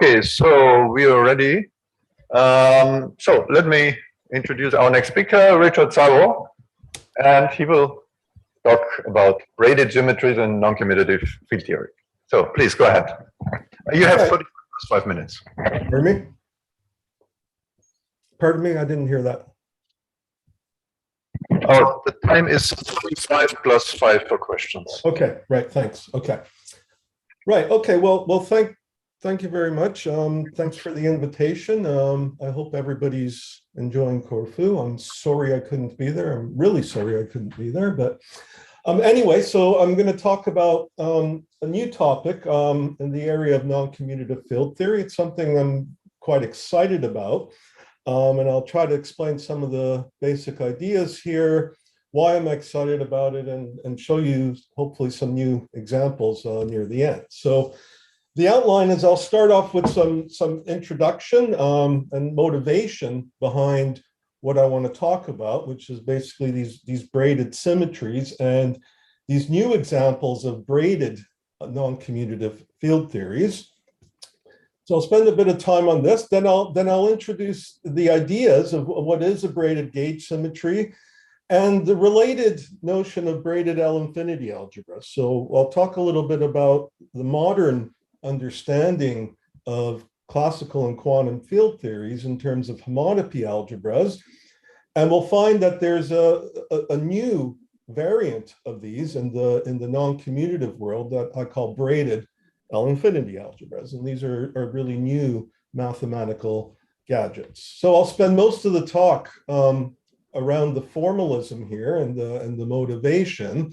Okay, so we are ready. So let me introduce our next speaker, Richard Szabo, and he will talk about braided symmetries and noncommutative field theory. So please go ahead. You have 5 minutes. Pardon me? Pardon me, I didn't hear that. Oh, the time is 45 plus 5 for questions. Okay, right, thanks. Okay. Right, okay, well, thank you very much. Thanks for the invitation. I hope everybody's enjoying Corfu. I'm sorry I couldn't be there. I'm really sorry I couldn't be there, but anyway, so I'm going to talk about a new topic in the area of non-commutative field theory. It's something I'm quite excited about, and I'll try to explain some of the basic ideas here, why I'm excited about it, and show you hopefully some new examples near the end. So the outline is I'll start off with some introduction and motivation behind what I want to talk about, which is basically these braided symmetries and these new examples of braided non-commutative field theories. So I'll spend a bit of time on this, then I'll introduce the ideas of what is a braided gauge symmetry and the related notion of braided L-infinity algebra. So I'll talk a little bit about the modern understanding of classical and quantum field theories in terms of homotopy algebras. And we'll find that there's a new variant of these in the non-commutative world that I call braided L-infinity algebras. And these are really new mathematical gadgets. So I'll spend most of the talk around the formalism here and the motivation.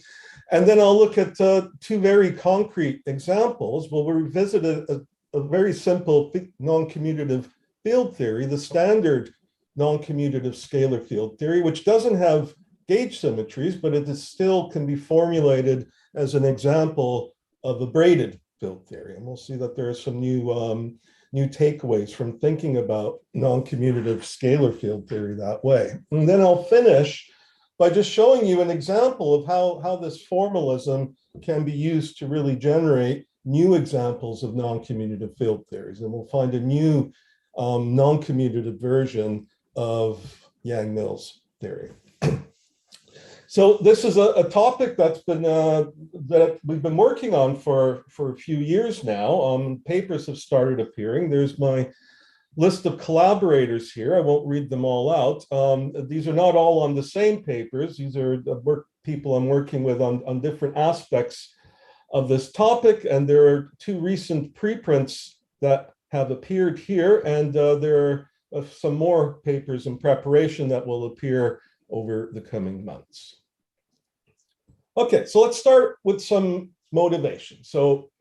And then I'll look at two very concrete examples. We'll revisit a very simple non-commutative field theory, the standard non-commutative scalar field theory, which doesn't have gauge symmetries, but it still can be formulated as an example of a braided field theory. And we'll see that there are some new takeaways from thinking about non-commutative scalar field theory that way. And then I'll finish by just showing you an example of how this formalism can be used to really generate new examples of non-commutative field theories. And we'll find a new non-commutative version of Yang-Mills theory. So this is a topic that's been that we've been working on for a few years now. Papers have started appearing. There's my list of collaborators here. I won't read them all out. These are not all on the same papers. These are people I'm working with on different aspects of this topic. And there are two recent preprints that have appeared here. And there are some more papers in preparation that will appear over the coming months. Okay, so let's start with some motivation. So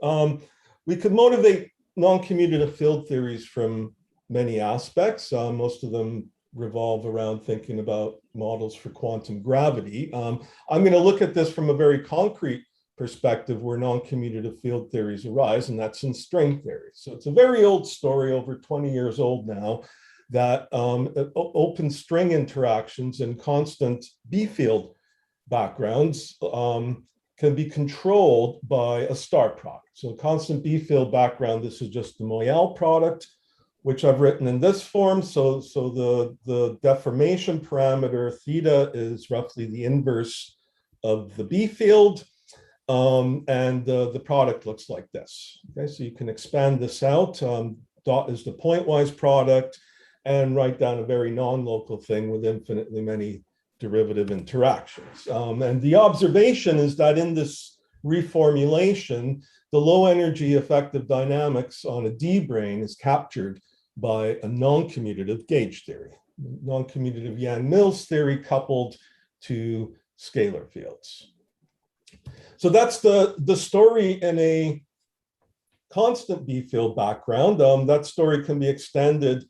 we could motivate non-commutative field theories from many aspects. Most of them revolve around thinking about models for quantum gravity. I'm going to look at this from a very concrete perspective where non-commutative field theories arise, and that's in string theory. So it's a very old story, over 20 years old now, that open string interactions in constant B field backgrounds can be controlled by a star product. So constant B field background, this is just the Moyal product, which I've written in this form. So the deformation parameter theta is roughly the inverse of the B field. And the product looks like this. Okay, so you can expand this out. Dot is the pointwise product, and write down a very non-local thing with infinitely many derivative interactions. And the observation is that in this reformulation, the low energy effective dynamics on a D brane is captured by a non-commutative gauge theory, non-commutative Yang-Mills theory coupled to scalar fields. So that's the story in a constant B field background. That story can be extended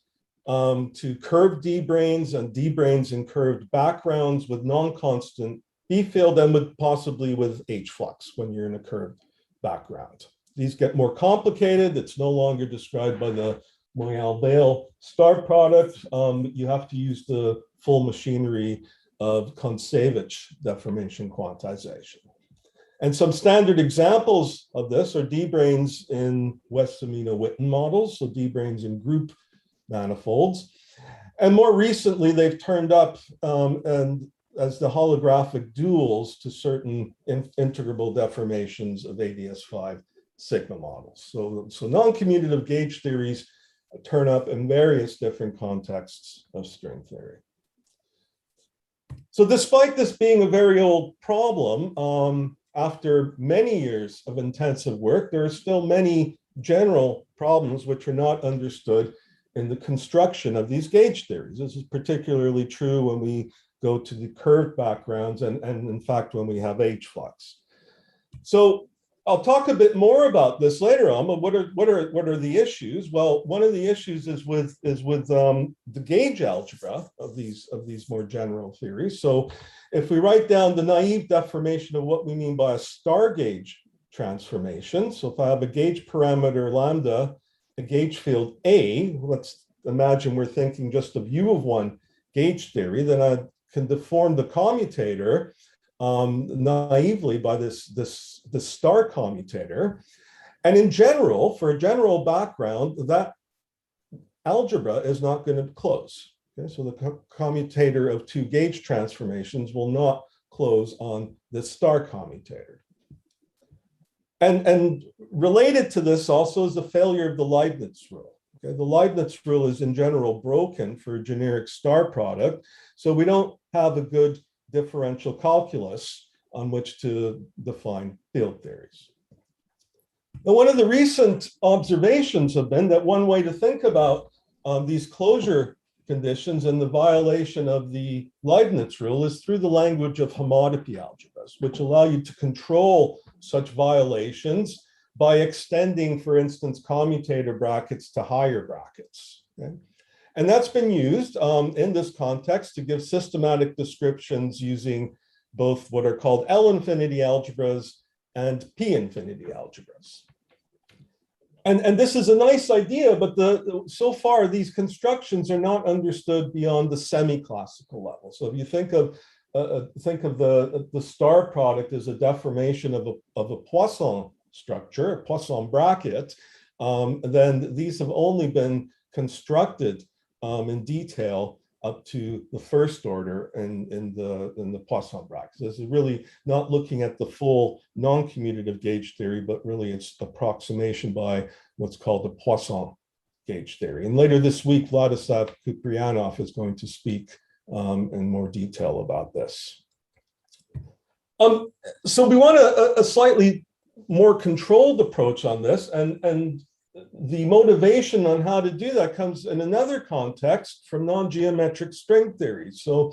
to curved D branes and D branes in curved backgrounds with non-constant B field and possibly with H flux when you're in a curved background. These get more complicated. It's no longer described by the Moyal-Bale star product. You have to use the full machinery of Kontsevich deformation quantization. And some standard examples of this are D-branes in Wess-Zumino-Witten models, so D-branes in group manifolds. And more recently, they've turned up and as the holographic duals to certain integrable deformations of ADS5 sigma models. So non-commutative gauge theories turn up in various different contexts of string theory. So despite this being a very old problem, after many years of intensive work, there are still many general problems which are not understood in the construction of these gauge theories. This is particularly true when we go to the curved backgrounds and in fact, when we have H-flux. So I'll talk a bit more about this later on, but what are the issues? Well, one of the issues is with the gauge algebra of these more general theories. So if we write down the naive deformation of what we mean by a star gauge transformation, so if I have a gauge parameter lambda, a gauge field A, let's imagine we're thinking just of U of one gauge theory, then I can deform the commutator naively by this star commutator. And in general, for a general background, that algebra is not going to close. Okay? So the commutator of two gauge transformations will not close on the star commutator. And related to this also is the failure of the Leibniz rule. Okay? The Leibniz rule is in general broken for a generic star product. So we don't have a good differential calculus on which to define field theories. Now, one of the recent observations have been that one way to think about these closure conditions and the violation of the Leibniz rule is through the language of homotopy algebras, which allow you to control such violations by extending, for instance, commutator brackets to higher brackets. Okay? And that's been used in this context to give systematic descriptions using both what are called L-infinity algebras and P-infinity algebras. And this is a nice idea, but so far these constructions are not understood beyond the semi-classical level. So if you think of the star product as a deformation of a Poisson structure, a Poisson bracket, then these have only been constructed in detail up to the first order in the Poisson brackets. This is really not looking at the full non-commutative gauge theory, but really its approximation by what's called the Poisson gauge theory. And later this week, Vladislav Kuprianov is going to speak in more detail about this. So we want a slightly more controlled approach on this, and the motivation on how to do that comes in another context from non-geometric string theory. So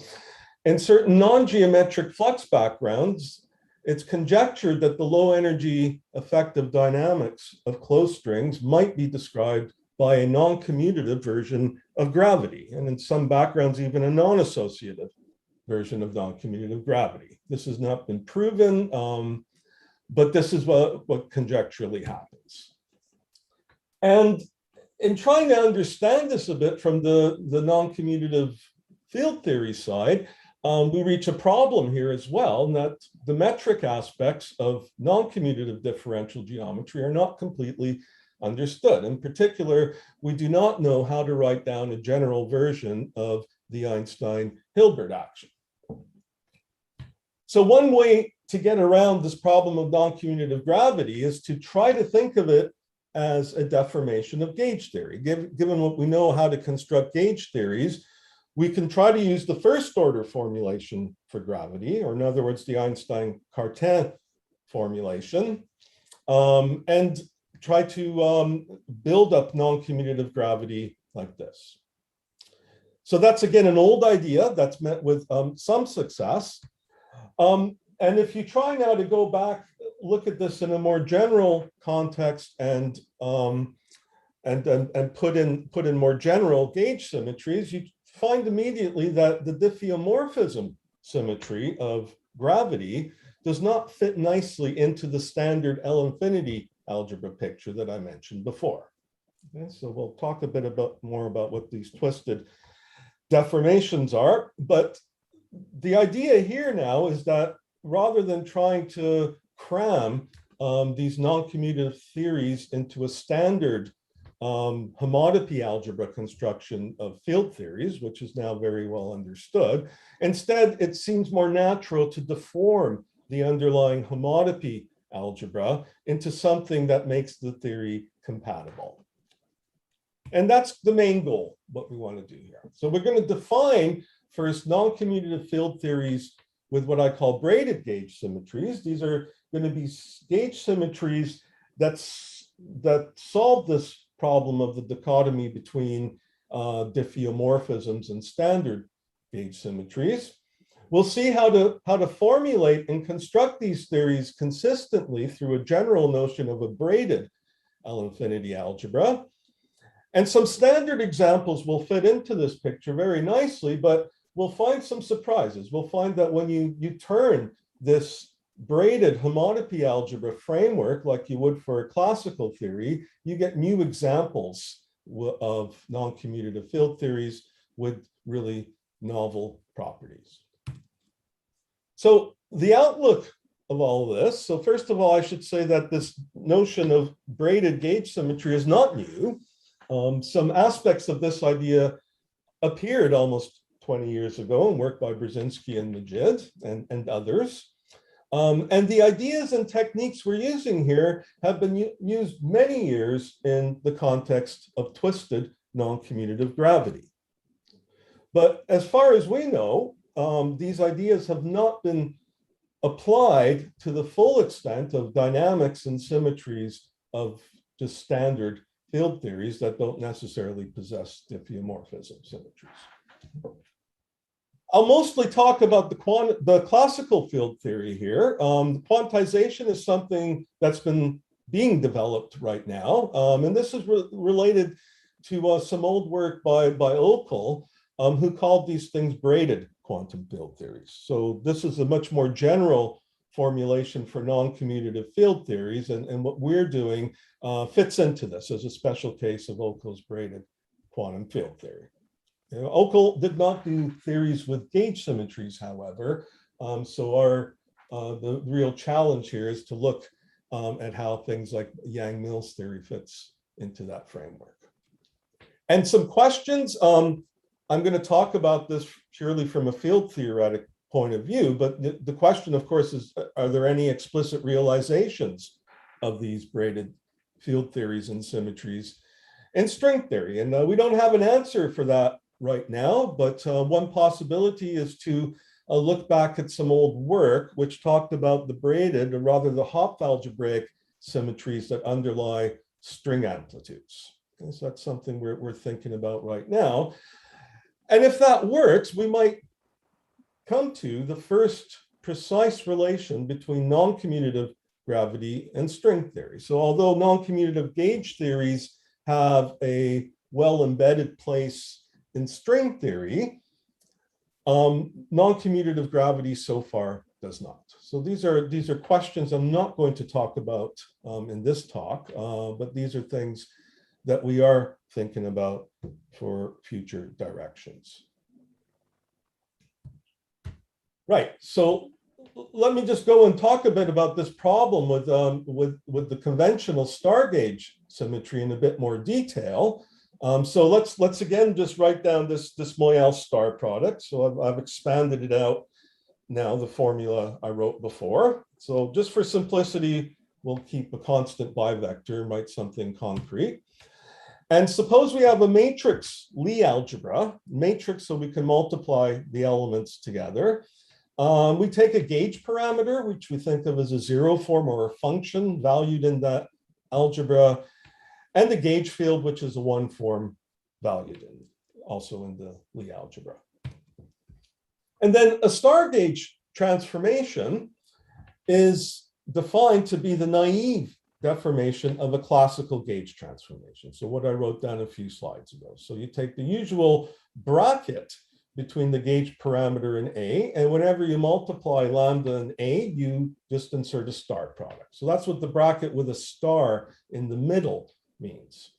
in certain non-geometric flux backgrounds, it's conjectured that the low energy effective dynamics of closed strings might be described by a non-commutative version of gravity, and in some backgrounds, even a non-associative version of non-commutative gravity. This has not been proven, but this is what conjecturally happens. And in trying to understand this a bit from the non-commutative field theory side, we reach a problem here as well, in that the metric aspects of non-commutative differential geometry are not completely understood. In particular, we do not know how to write down a general version of the Einstein-Hilbert action. So one way to get around this problem of non-commutative gravity is to try to think of it as a deformation of gauge theory. Given what we know how to construct gauge theories, we can try to use the first order formulation for gravity, or in other words, the Einstein-Cartan formulation, and try to build up non-commutative gravity like this. So that's, again, an old idea that's met with some success. And if you try now to go back, look at this in a more general context and put in more general gauge symmetries, you find immediately that the diffeomorphism symmetry of gravity does not fit nicely into the standard L-infinity algebra picture that I mentioned before. Okay, so we'll talk a bit more about what these twisted deformations are, but the idea here now is that rather than trying to cram these non-commutative theories into a standard homotopy algebra construction of field theories, which is now very well understood. Instead, it seems more natural to deform the underlying homotopy algebra into something that makes the theory compatible. And that's the main goal, what we want to do here. So we're going to define first non-commutative field theories with what I call braided gauge symmetries. These are going to be gauge symmetries that solve this problem of the dichotomy between diffeomorphisms and standard gauge symmetries. We'll see how to formulate and construct these theories consistently through a general notion of a braided L-infinity algebra. And some standard examples will fit into this picture very nicely, but we'll find some surprises. We'll find that when you turn this braided homotopy algebra framework like you would for a classical theory, you get new examples of non-commutative field theories with really novel properties. So the outlook of all of this, so first of all, I should say that this notion of braided gauge symmetry is not new. Some aspects of this idea appeared almost 20 years ago in work by Brzezinski and Majid and others. And the ideas and techniques we're using here have been used many years in the context of twisted non-commutative gravity. But as far as we know, these ideas have not been applied to the full extent of dynamics and symmetries of just standard field theories that don't necessarily possess diffeomorphism symmetries. I'll mostly talk about the classical field theory here. Quantization is something that's been being developed right now. And this is related to some old work by Ockel, who called these things braided quantum field theories. So this is a much more general formulation for non-commutative field theories. And what we're doing fits into this as a special case of Ockel's braided quantum field theory. Ockel did not do theories with gauge symmetries, however. So the real challenge here is to look at how things like Yang-Mills theory fits into that framework. And some questions. I'm going to talk about this purely from a field theoretic point of view, but the question, of course, is, are there any explicit realizations of these braided field theories and symmetries in string theory? And we don't have an answer for that right now, but one possibility is to look back at some old work which talked about the braided, or rather the Hopf algebraic symmetries that underlie string amplitudes. Okay, so that's something we're thinking about right now. And if that works, we might come to the first precise relation between non-commutative gravity and string theory. So although non-commutative gauge theories have a well-embedded place in string theory, non-commutative gravity so far does not. So these are questions I'm not going to talk about in this talk, but these are things that we are thinking about for future directions. Right, so let me just go and talk a bit about this problem with the conventional star gauge symmetry in a bit more detail. So let's again just write down this Moyal star product. So I've expanded it out now, the formula I wrote before. So just for simplicity, we'll keep a constant bivector and write something concrete. And suppose we have a matrix Lie algebra, matrix so we can multiply the elements together. We take a gauge parameter, which we think of as a zero form or a function valued in that algebra, and the gauge field, which is a one form valued in, also in the Lie algebra. And then a star gauge transformation is defined to be the naive deformation of a classical gauge transformation. So what I wrote down a few slides ago. So you take the usual bracket between the gauge parameter and A, and whenever you multiply lambda and A, you just insert a star product. So that's what the bracket with a star in the middle means.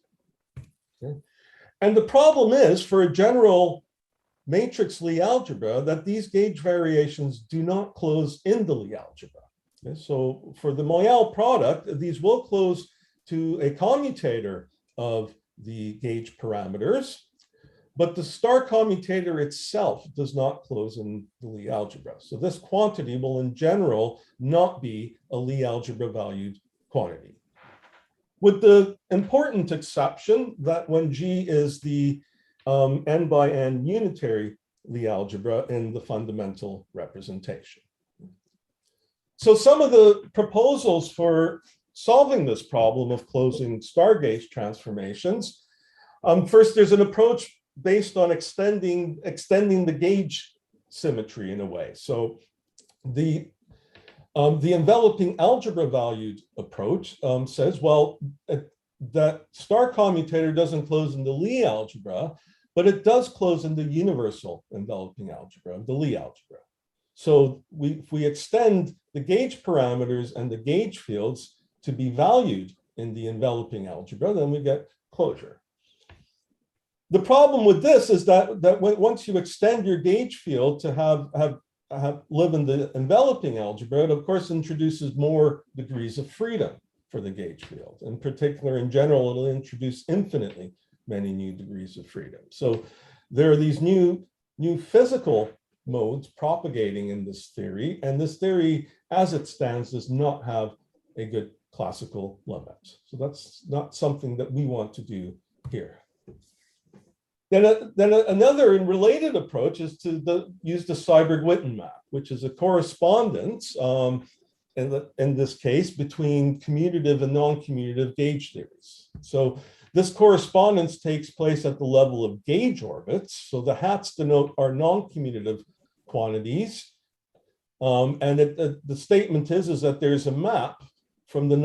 Okay. And the problem is, for a general matrix Lie algebra, that these gauge variations do not close in the Lie algebra. Okay, so for the Moyal product, these will close to a commutator of the gauge parameters, but the star commutator itself does not close in the Lie algebra. So this quantity will in general not be a Lie algebra valued quantity, with the important exception that when G is the n by n unitary Lie algebra in the fundamental representation. So some of the proposals for solving this problem of closing star gauge transformations. First, there's an approach based on extending the gauge symmetry in a way. So the enveloping algebra valued approach says, well, that star commutator doesn't close in the Lie algebra, but it does close in the universal enveloping algebra, the Lie algebra. So if we extend the gauge parameters and the gauge fields to be valued in the enveloping algebra, then we get closure. The problem with this is that once you extend your gauge field to live in the enveloping algebra, it of course introduces more degrees of freedom for the gauge field. In particular, in general, it'll introduce infinitely many new degrees of freedom. So there are these new physical modes propagating in this theory, and this theory, as it stands, does not have a good classical limit. So that's not something that we want to do here. Then another and related approach is to use the Seiberg-Witten map, which is a correspondence in this case between commutative and non-commutative gauge theories. So this correspondence takes place at the level of gauge orbits. So the hats denote our non-commutative quantities. And the statement is that there's a map from the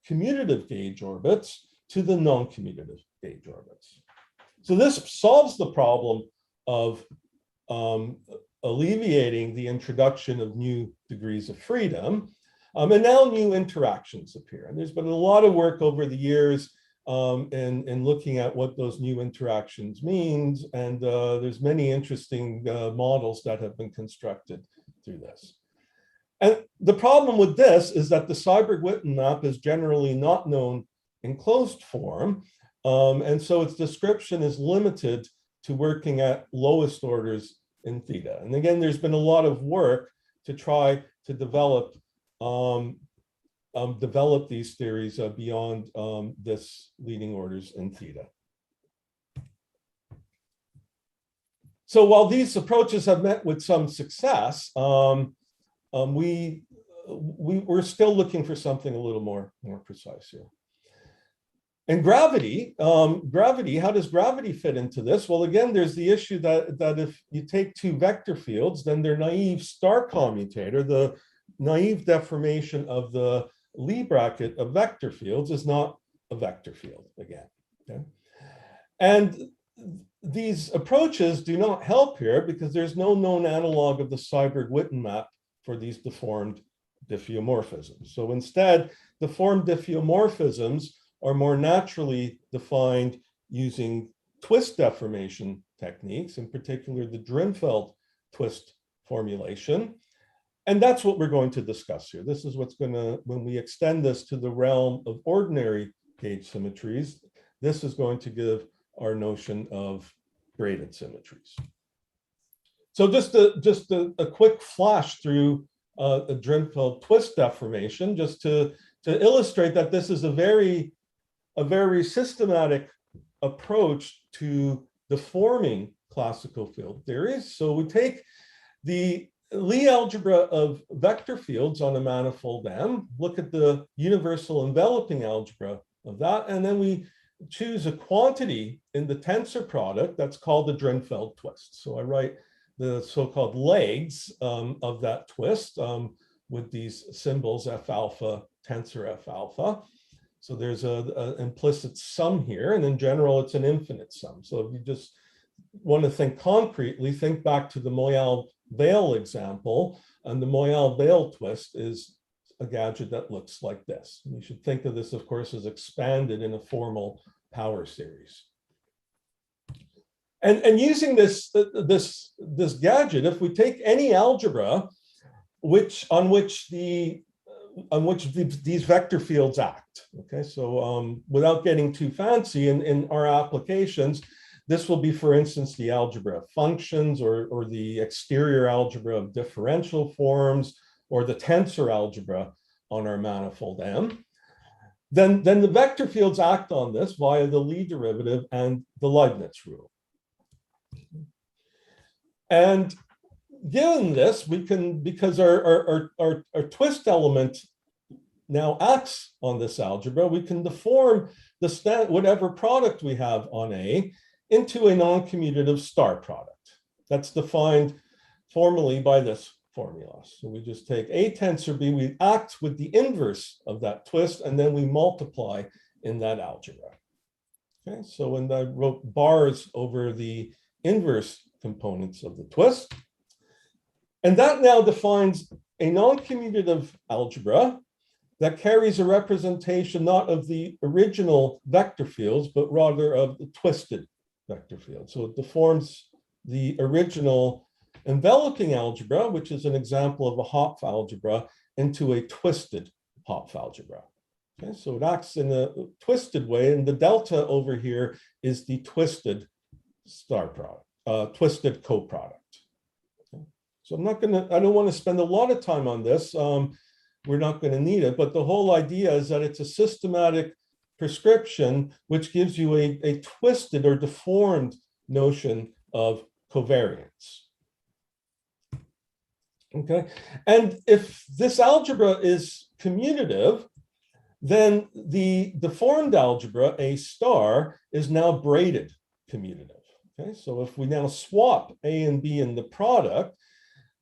commutative gauge orbits to the non-commutative gauge orbits. So this solves the problem of alleviating the introduction of new degrees of freedom. And now new interactions appear. And there's been a lot of work over the years in looking at what those new interactions means. And there's many interesting models that have been constructed through this. And the problem with this is that the Seiberg-Witten map is generally not known in closed form. And so its description is limited to working at lowest orders in theta. And again, there's been a lot of work to try to develop these theories beyond this leading orders in theta. So while these approaches have met with some success, we're still looking for something a little more precise here. And gravity, how does gravity fit into this? Well, again, there's the issue that if you take two vector fields, then their naive star commutator, the naive deformation of the Lie bracket of vector fields is not a vector field again. Okay? And these approaches do not help here because there's no known analog of the Seiberg-Witten map for these deformed diffeomorphisms. So instead, deformed diffeomorphisms are more naturally defined using twist deformation techniques, in particular the Drenfeld twist formulation. And that's what we're going to discuss here. This is what's going to, when we extend this to the realm of ordinary gauge symmetries, this is going to give our notion of braided symmetries. So just a quick flash through a Drenfeld twist deformation, just to illustrate that this is a very systematic approach to deforming classical field theories. So we take the Lie algebra of vector fields on a manifold M, look at the universal enveloping algebra of that, and then we choose a quantity in the tensor product that's called the Drenfeld twist. So I write the so-called legs of that twist with these symbols F alpha, tensor F alpha. So there's an implicit sum here, and in general, it's an infinite sum. So if you just want to think concretely, think back to the Moyal-Veil example, and the Moyal-Veil twist is a gadget that looks like this. And you should think of this, of course, as expanded in a formal power series. And using this gadget, if we take any algebra on which these vector fields act. Okay, so without getting too fancy, in our applications, this will be, for instance, the algebra of functions, or the exterior algebra of differential forms, or the tensor algebra on our manifold M. Then the vector fields act on this via the Lie derivative and the Leibniz rule. And given this, we can, because our twist element now acts on this algebra, we can deform whatever product we have on A into a non-commutative star product. That's defined formally by this formula. So we just take A tensor B, we act with the inverse of that twist, and then we multiply in that algebra. Okay, so when I wrote bars over the inverse components of the twist, and that now defines a non-commutative algebra that carries a representation not of the original vector fields, but rather of the twisted vector field. So it deforms the original enveloping algebra, which is an example of a Hopf algebra, into a twisted Hopf algebra. Okay, so it acts in a twisted way, and the delta over here is the twisted star product, twisted coproduct. Okay. So I don't want to spend a lot of time on this. We're not going to need it, but the whole idea is that it's a systematic prescription which gives you a twisted or deformed notion of covariance. Okay, and if this algebra is commutative, then the deformed algebra, A star, is now braided commutative. Okay, so if we now swap A and B in the product,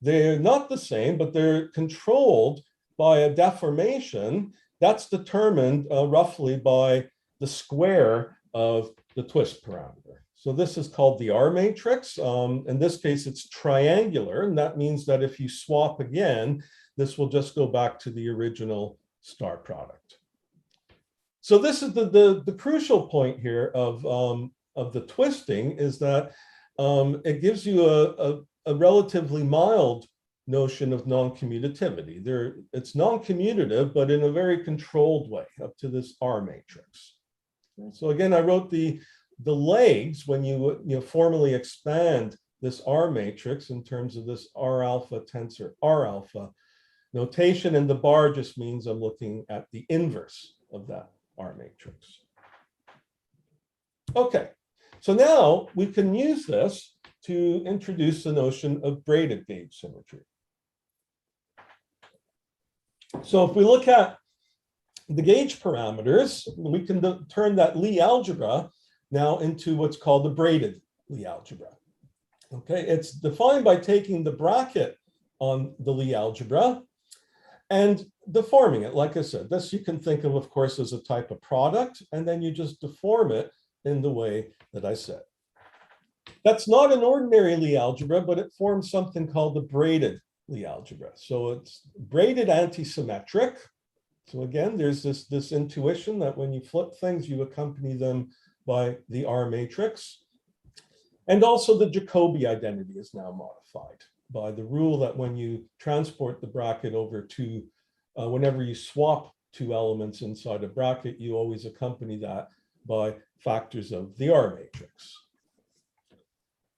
they're not the same, but they're controlled by a deformation that's determined roughly by the square of the twist parameter. So this is called the R matrix. In this case, it's triangular, and that means that if you swap again, this will just go back to the original star product. So this is the crucial point here of the twisting, is that it gives you a relatively mild notion of non-commutativity. It's non-commutative, but in a very controlled way up to this R matrix. So again, I wrote the legs when you formally expand this R matrix in terms of this R alpha tensor R alpha notation, and the bar just means I'm looking at the inverse of that R matrix. Okay, so now we can use this to introduce the notion of braided gauge symmetry. So if we look at the gauge parameters, we can turn that Lie algebra now into what's called the braided Lie algebra. Okay, it's defined by taking the bracket on the Lie algebra and deforming it. Like I said, this you can think of course, as a type of product, and then you just deform it in the way that I said. That's not an ordinary Lie algebra, but it forms something called the braided Lie algebra. So it's braided antisymmetric. So again, there's this intuition that when you flip things, you accompany them by the R matrix. And also the Jacobi identity is now modified by the rule that when you transport the bracket over to, whenever you swap two elements inside a bracket, you always accompany that by factors of the R matrix.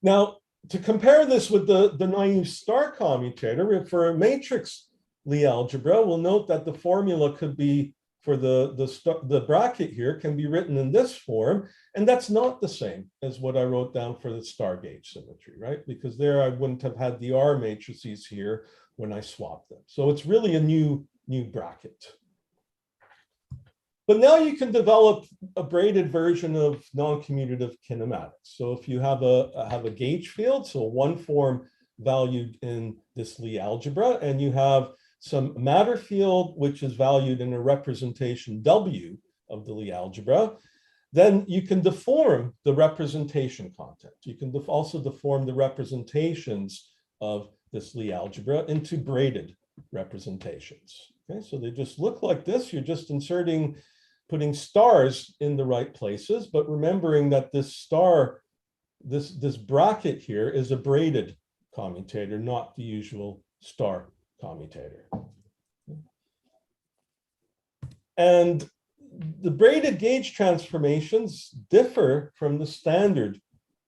Now, to compare this with the naive star commutator, for a matrix Lie algebra, we'll note that the formula could be, for the bracket here, can be written in this form, and that's not the same as what I wrote down for the star gauge symmetry, right? Because there I wouldn't have had the R matrices here when I swapped them. So it's really a new bracket. But now you can develop a braided version of non-commutative kinematics. So if you have a gauge field, so one form valued in this Lie algebra, and you have some matter field, which is valued in a representation W of the Lie algebra, then you can deform the representation content. You can also deform the representations of this Lie algebra into braided representations. Okay, so they just look like this. You're just putting stars in the right places, but remembering that this star, this bracket here is a braided commutator, not the usual star commutator. And the braided gauge transformations differ from the standard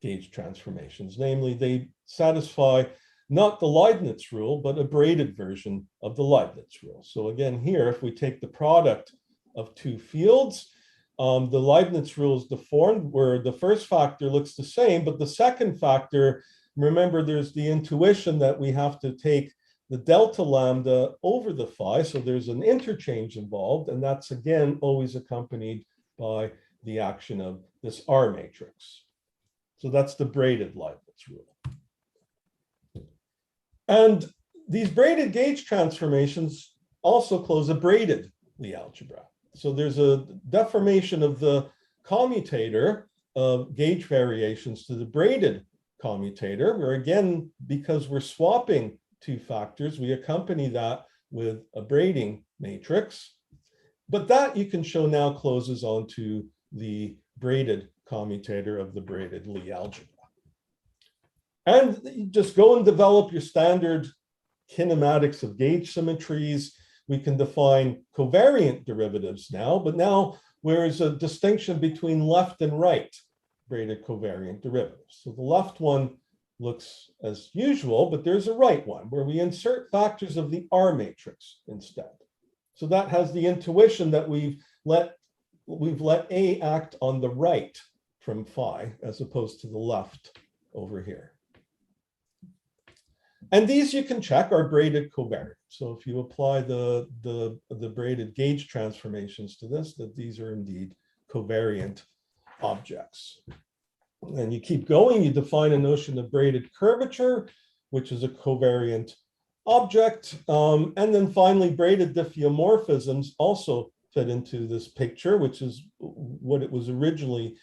gauge transformations. Namely, they satisfy not the Leibniz rule, but a braided version of the Leibniz rule. So again, here, if we take the product of two fields, the Leibniz rule is deformed where the first factor looks the same, but the second factor, remember, there's the intuition that we have to take the delta lambda over the phi. So there's an interchange involved, and that's again always accompanied by the action of this R matrix. So that's the braided Leibniz rule. And these braided gauge transformations also close a braided Lie algebra. So there's a deformation of the commutator of gauge variations to the braided commutator, where again, because we're swapping two factors, we accompany that with a braiding matrix. But that you can show now closes onto the braided commutator of the braided Lie algebra. And you just go and develop your standard kinematics of gauge symmetries. We can define covariant derivatives now, but now there's a distinction between left and right braided covariant derivatives. So the left one looks as usual, but there's a right one where we insert factors of the R matrix instead. So that has the intuition that we've let A act on the right from phi as opposed to the left over here. And these you can check are braided covariant. So if you apply the braided gauge transformations to this, that these are indeed covariant objects. And you keep going, you define a notion of braided curvature, which is a covariant object. And then finally, braided diffeomorphisms also fit into this picture, which is what it was originally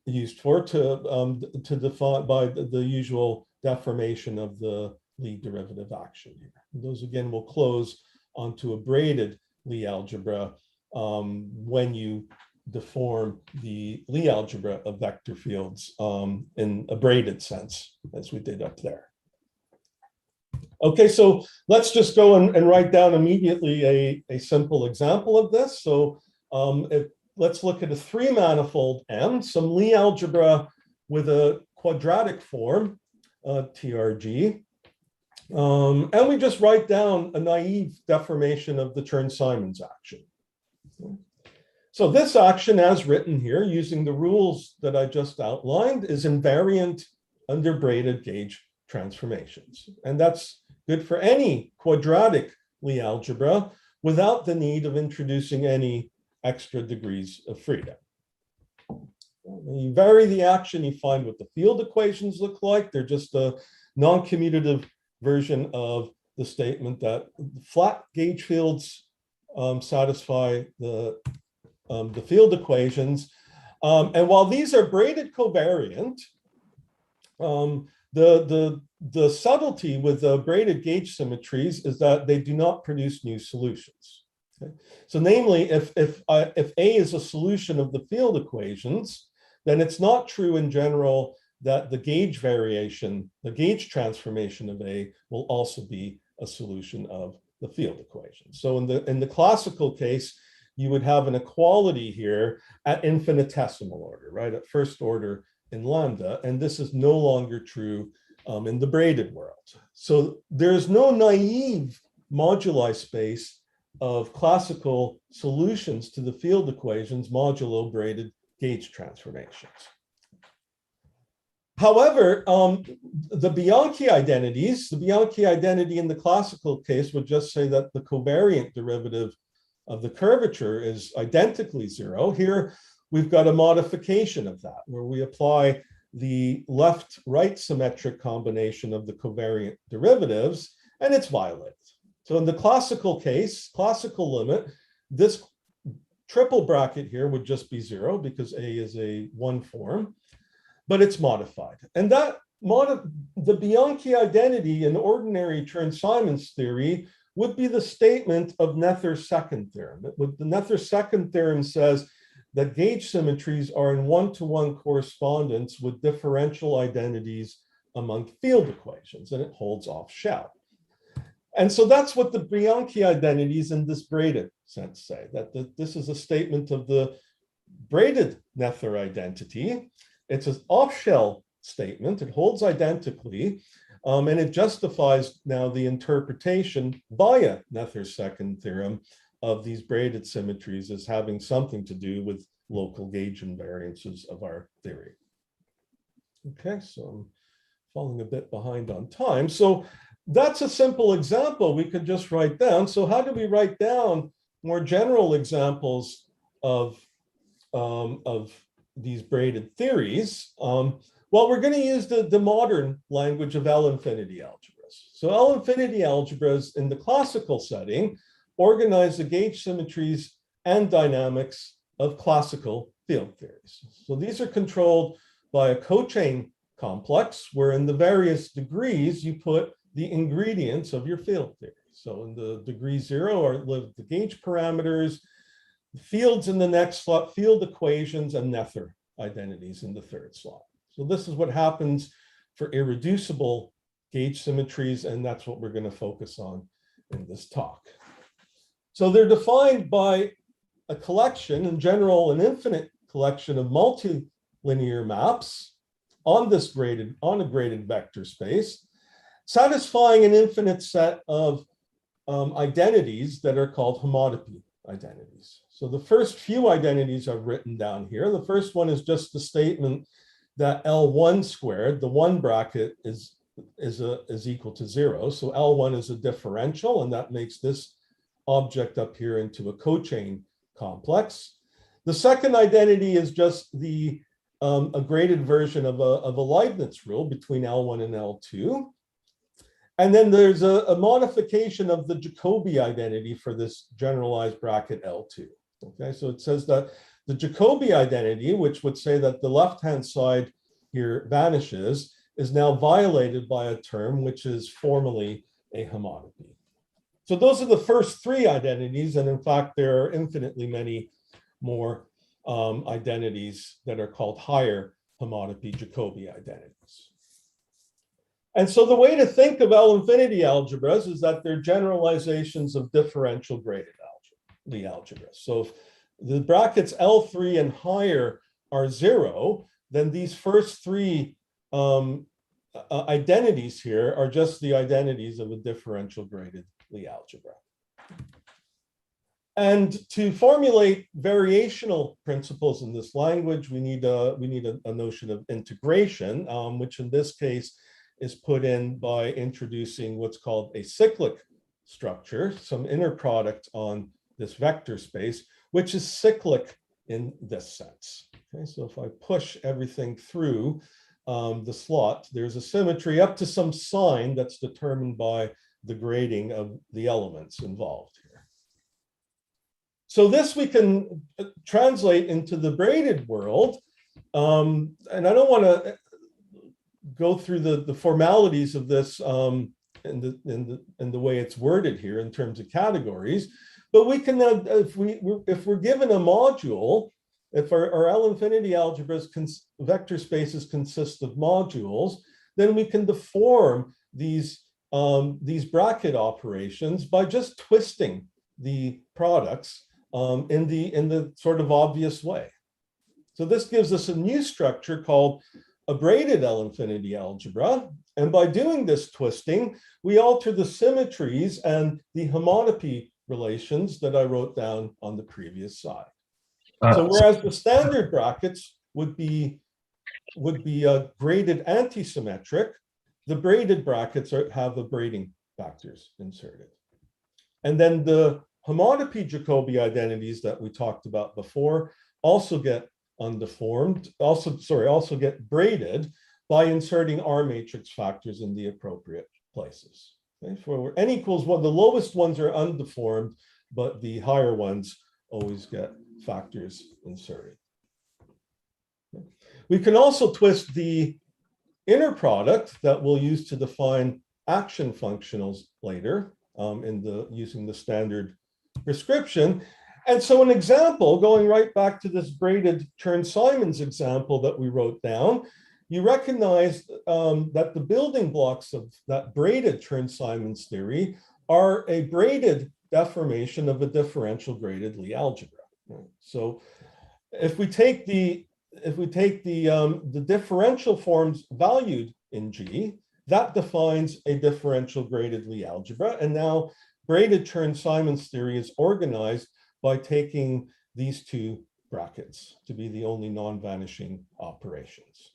used for, to define by the usual deformation of the Lie derivative action here. Those again will close onto a braided Lie algebra when you deform the Lie algebra of vector fields in a braided sense, as we did up there. Okay, so let's just go and write down immediately a simple example of this. So let's look at a three-manifold M, some Lie algebra with a quadratic form, TRG. And we just write down a naive deformation of the Chern-Simons action. So this action, as written here, using the rules that I just outlined, is invariant under braided gauge transformations. And that's good for any quadratic Lie algebra without the need of introducing any extra degrees of freedom. When you vary the action, you find what the field equations look like. They're just a non-commutative version of the statement that flat gauge fields satisfy the field equations. And while these are braided covariant, the subtlety with the braided gauge symmetries is that they do not produce new solutions. Okay? So namely, if A is a solution of the field equations, then it's not true in general that the gauge variation, the gauge transformation of A will also be a solution of the field equation. So in the classical case, you would have an equality here at infinitesimal order, right? At first order in lambda, and this is no longer true in the braided world. So there's no naive moduli space of classical solutions to the field equations modulo braided gauge transformations. However, the Bianchi identities, the Bianchi identity in the classical case would just say that the covariant derivative of the curvature is identically zero. Here, we've got a modification of that, where we apply the left-right symmetric combination of the covariant derivatives, and it's violated. So in the classical case, classical limit, this triple bracket here would just be zero because A is a one form, but it's modified. And that the Bianchi identity in ordinary Chern-Simons theory would be the statement of Nether's second theorem. The Nether's second theorem says that gauge symmetries are in one-to-one correspondence with differential identities among field equations, and it holds off shell. And so that's what the Bianchi identities in this braided sense say, that this is a statement of the braided Nether identity. It's an off-shell statement. It holds identically, and it justifies now the interpretation via Nether's second theorem of these braided symmetries as having something to do with local gauge invariances of our theory. Okay, so I'm falling a bit behind on time. So that's a simple example we could just write down. So how do we write down more general examples of these braided theories? Well, we're going to use the modern language of L-infinity algebras. So L-infinity algebras in the classical setting organize the gauge symmetries and dynamics of classical field theories. So these are controlled by a cochain complex where in the various degrees you put the ingredients of your field theory. So in the degree 0 are the gauge parameters, the fields in the next slot, field equations, and Nether identities in the third slot. So this is what happens for irreducible gauge symmetries, and that's what we're going to focus on in this talk. So they're defined by a collection, in general, an infinite collection of multilinear maps on a graded vector space, satisfying an infinite set of identities that are called homotopy identities. So the first few identities I've written down here. The first one is just the statement that L1 squared, the one bracket is equal to 0. So L1 is a differential, and that makes this object up here into a cochain complex. The second identity is just a graded version of a Leibniz rule between L1 and L2. And then there's a modification of the Jacobi identity for this generalized bracket L2. Okay, so it says that the Jacobi identity, which would say that the left-hand side here vanishes, is now violated by a term which is formally a homotopy. So those are the first three identities, and in fact, there are infinitely many more identities that are called higher homotopy Jacobi identities. And so the way to think of L-infinity algebras is that they're generalizations of differential graded algebras. So if the brackets L3 and higher are 0, then these first three identities here are just the identities of a differential graded Lie algebra. And to formulate variational principles in this language, we need a notion of integration, which in this case is put in by introducing what's called a cyclic structure, some inner product on this vector space, which is cyclic in this sense. Okay, so if I push everything through the slot, there's a symmetry up to some sign that's determined by the grading of the elements involved here. So this we can translate into the braided world. And I don't want to go through the formalities of this in the way it's worded here in terms of categories, but we can, if we're given a module, if our L-infinity algebras vector spaces consist of modules, then we can deform these bracket operations by just twisting the products in the sort of obvious way. So this gives us a new structure called a braided L-infinity algebra. And by doing this twisting, we alter the symmetries and the homotopy relations that I wrote down on the previous slide. So whereas the standard brackets would be graded antisymmetric, the braided brackets have the braiding factors inserted. And then the homotopy Jacobi identities that we talked about before also get undeformed, also get braided by inserting R matrix factors in the appropriate places. Okay? For n equals 1, the lowest ones are undeformed, but the higher ones always get factors inserted. Okay? We can also twist the inner product that we'll use to define action functionals later using the standard prescription. And so an example, going right back to this braided Chern-Simons example that we wrote down, you recognize that the building blocks of that braided Chern-Simons theory are a braided deformation of a differential graded Lie algebra. So if we take the differential forms valued in G, that defines a differential graded Lie algebra. And now braided Chern-Simons theory is organized by taking these two brackets to be the only non-vanishing operations.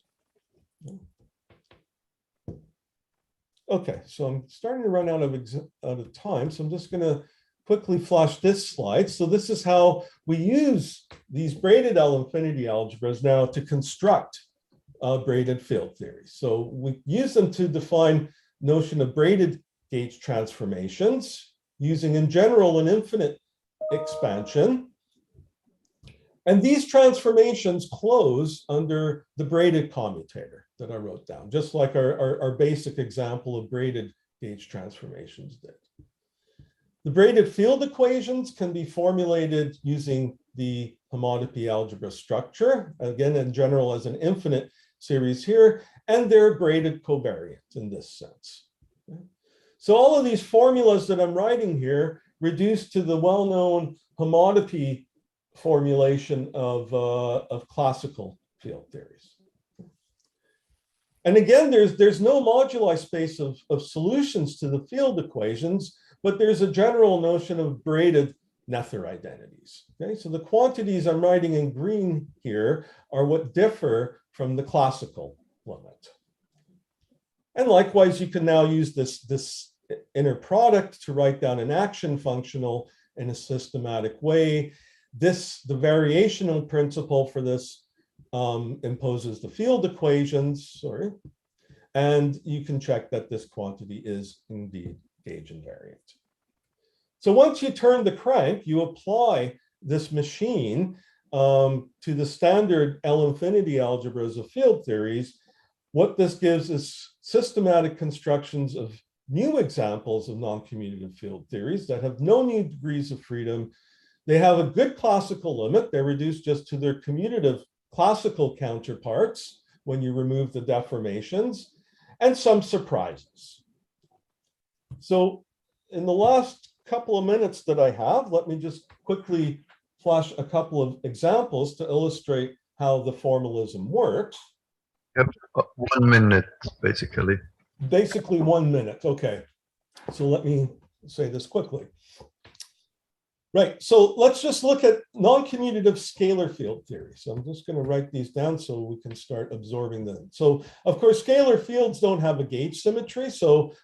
Okay, so I'm starting to run out of time, so I'm just going to quickly flash this slide. So this is how we use these braided L-infinity algebras now to construct braided field theories. So we use them to define notion of braided gauge transformations using in general an infinite expansion. And these transformations close under the braided commutator that I wrote down, just like our basic example of braided gauge transformations did. The braided field equations can be formulated using the homotopy algebra structure, again, in general as an infinite series here, and they're braided covariant in this sense. So all of these formulas that I'm writing here reduce to the well-known homotopy formulation of classical field theories. And again, there's no moduli space of solutions to the field equations, but there's a general notion of braided Nether identities. Okay, so the quantities I'm writing in green here are what differ from the classical limit. And likewise, you can now use this inner product to write down an action functional in a systematic way. The variational principle for this imposes the field equations, and you can check that this quantity is indeed gauge invariant. So once you turn the crank, you apply this machine to the standard L-infinity algebras of field theories. What this gives is systematic constructions of new examples of non-commutative field theories that have no new degrees of freedom. They have a good classical limit. They're reduced just to their commutative classical counterparts when you remove the deformations, and some surprises. So in the last couple of minutes that I have, let me just quickly flash a couple of examples to illustrate how the formalism works. Yep, 1 minute, basically. Basically 1 minute, okay. So let me say this quickly. Right, so let's just look at non-commutative scalar field theory. So I'm just going to write these down so we can start absorbing them. So of course, scalar fields don't have a gauge symmetry,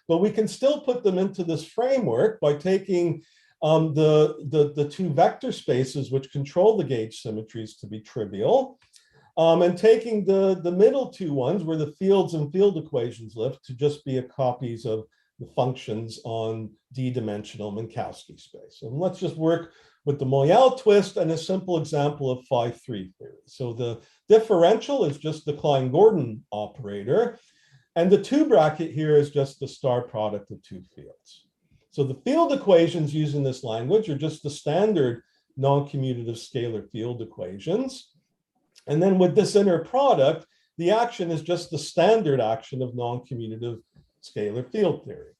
but we can still put them into this framework by taking the two vector spaces which control the gauge symmetries to be trivial, and taking the middle two ones where the fields and field equations live to just be copies of the functions on d-dimensional Minkowski space. And let's just work with the Moyal twist and a simple example of phi-3 theory. So the differential is just the Klein-Gordon operator, and the two bracket here is just the star product of two fields. So the field equations using this language are just the standard non-commutative scalar field equations. And then with this inner product, the action is just the standard action of non-commutative scalar field theory.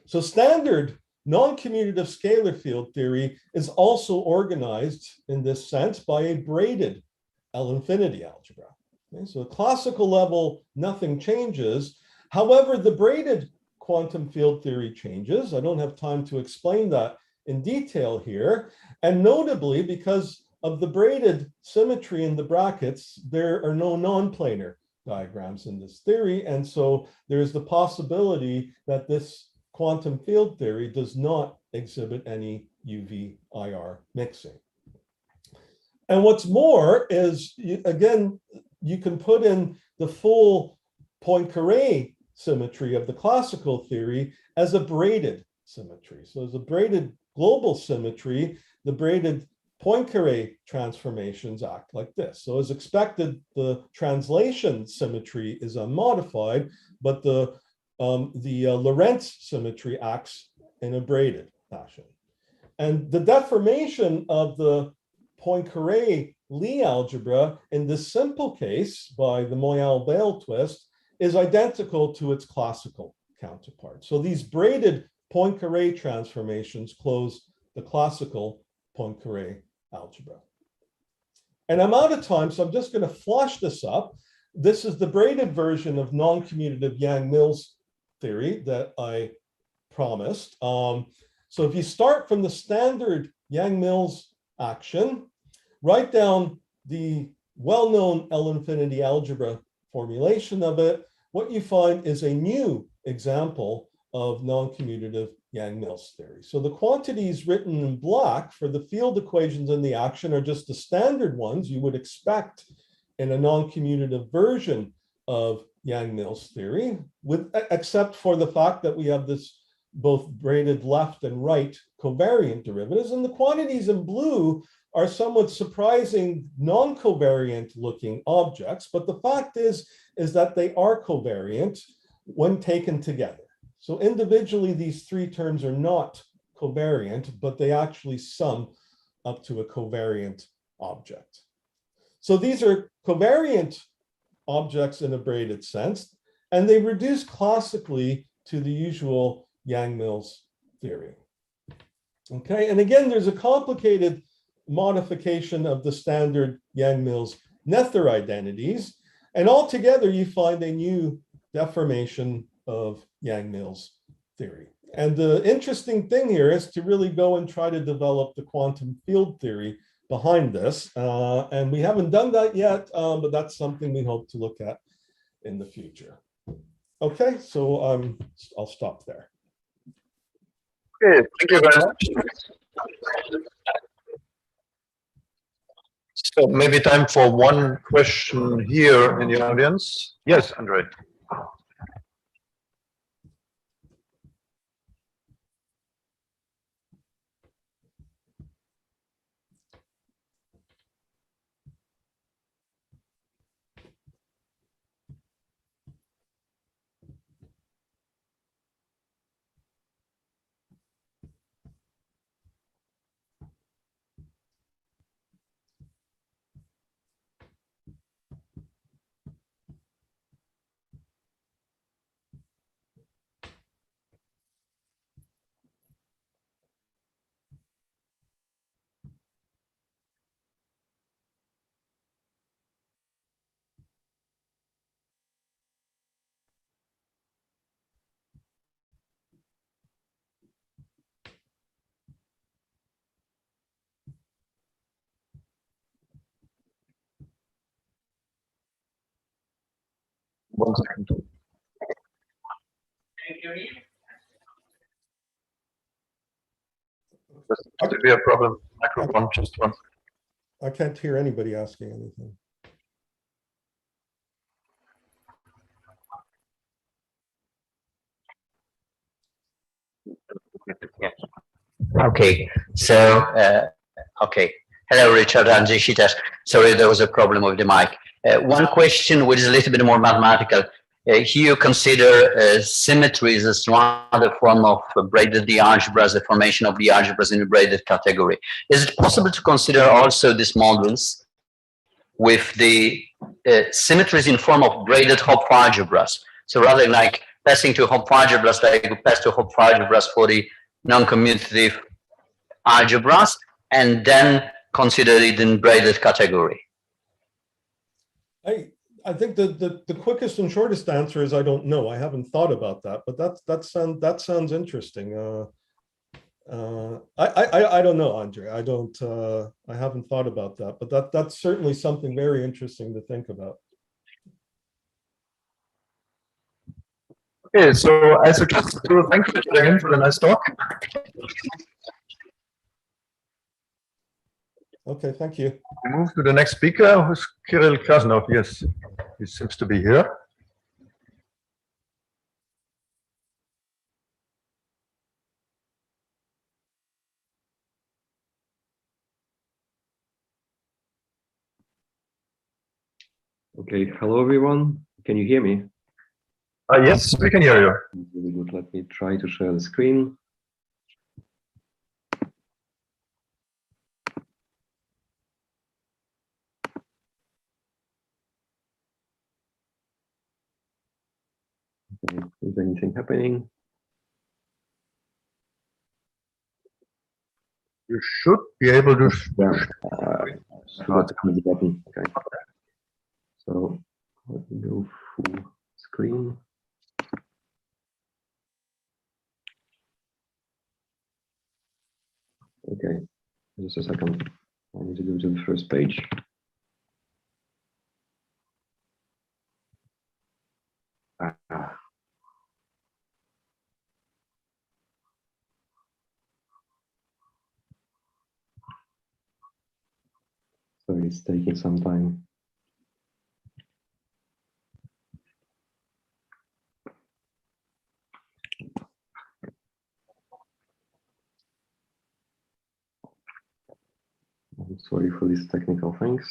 So standard non-commutative scalar field theory is also organized in this sense by a braided L-infinity algebra. Okay, so at classical level, nothing changes. However, the braided quantum field theory changes. I don't have time to explain that in detail here. And notably, because of the braided symmetry in the brackets, there are no non-planar diagrams in this theory. And so there's the possibility that this quantum field theory does not exhibit any UV-IR mixing. And what's more is, again, you can put in the full Poincaré symmetry of the classical theory as a braided symmetry. So as a braided global symmetry, the braided Poincaré transformations act like this. So as expected, the translation symmetry is unmodified, but the Lorentz symmetry acts in a braided fashion. And the deformation of the Poincaré Lie algebra in this simple case by the Moyal-Bale twist is identical to its classical counterpart. So these braided Poincare transformations close the classical Poincare algebra. And I'm out of time, so I'm just going to flush this up. This is the braided version of non-commutative Yang-Mills theory that I promised. So if you start from the standard Yang-Mills action, write down the well-known L-infinity algebra formulation of it, what you find is a new example of non-commutative Yang-Mills theory. So the quantities written in black for the field equations in the action are just the standard ones you would expect in a non-commutative version of Yang-Mills theory, except for the fact that we have this both braided left and right covariant derivatives. And the quantities in blue are somewhat surprising non-covariant looking objects. But the fact is that they are covariant when taken together. So individually, these three terms are not covariant, but they actually sum up to a covariant object. So these are covariant objects in a braided sense, and they reduce classically to the usual Yang-Mills theory. Okay, and again, there's a complicated modification of the standard Yang-Mills Nether identities, and altogether you find a new deformation of Yang-Mills theory. And the interesting thing here is to really go and try to develop the quantum field theory behind this. And we haven't done that yet, but that's something we hope to look at in the future. Okay, so I'll stop there. Okay, thank you very much. So maybe time for one question here in the audience. Yes, Andre. One second. Just to be a problem. Microphone, just one. I can't hear anybody asking anything. Okay, so, okay. Hello, Richard and Jishitas. Sorry, there was a problem with the mic. One question which is a little bit more mathematical. Here you consider symmetries as another form of braided the algebras, the formation of the algebras in the braided category. Is it possible to consider also these models with the symmetries in form of braided Hopf algebras? So rather like passing to Hopf algebras, like you pass to Hopf algebras for the non-commutative algebras, and then consider it in braided category? I think the quickest and shortest answer is I don't know. I haven't thought about that, but that sounds interesting. I don't know, Andre. I haven't thought about that, but that's certainly something very interesting to think about. Okay, so I suggest to thank you again for the nice talk. Okay, thank you. We move to the next speaker, who's Kirill Krasnov. Yes, he seems to be here. Okay, hello everyone. Can you hear me? Yes, we can hear you. Really good. Let me try to share the screen. Okay, is anything happening? You should be able to. Yeah, forgot to click the button. Okay. So let me go full screen. Okay, just a second. I need to go to the first page. So it's taking some time. I'm sorry for these technical things.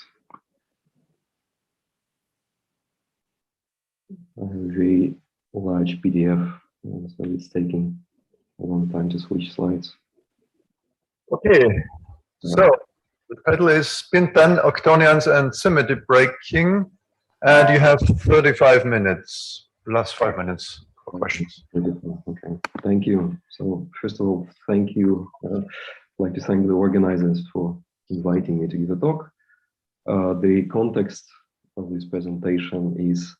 I have a very large PDF, so it's taking a long time to switch slides. Okay, so the title is Spin 10 Octonions and Symmetry Breaking, and you have 35 minutes, plus 5 minutes for questions. Okay, thank you. So first of all, thank you. I'd like to thank the organizers for inviting me to give a talk. The context of this presentation is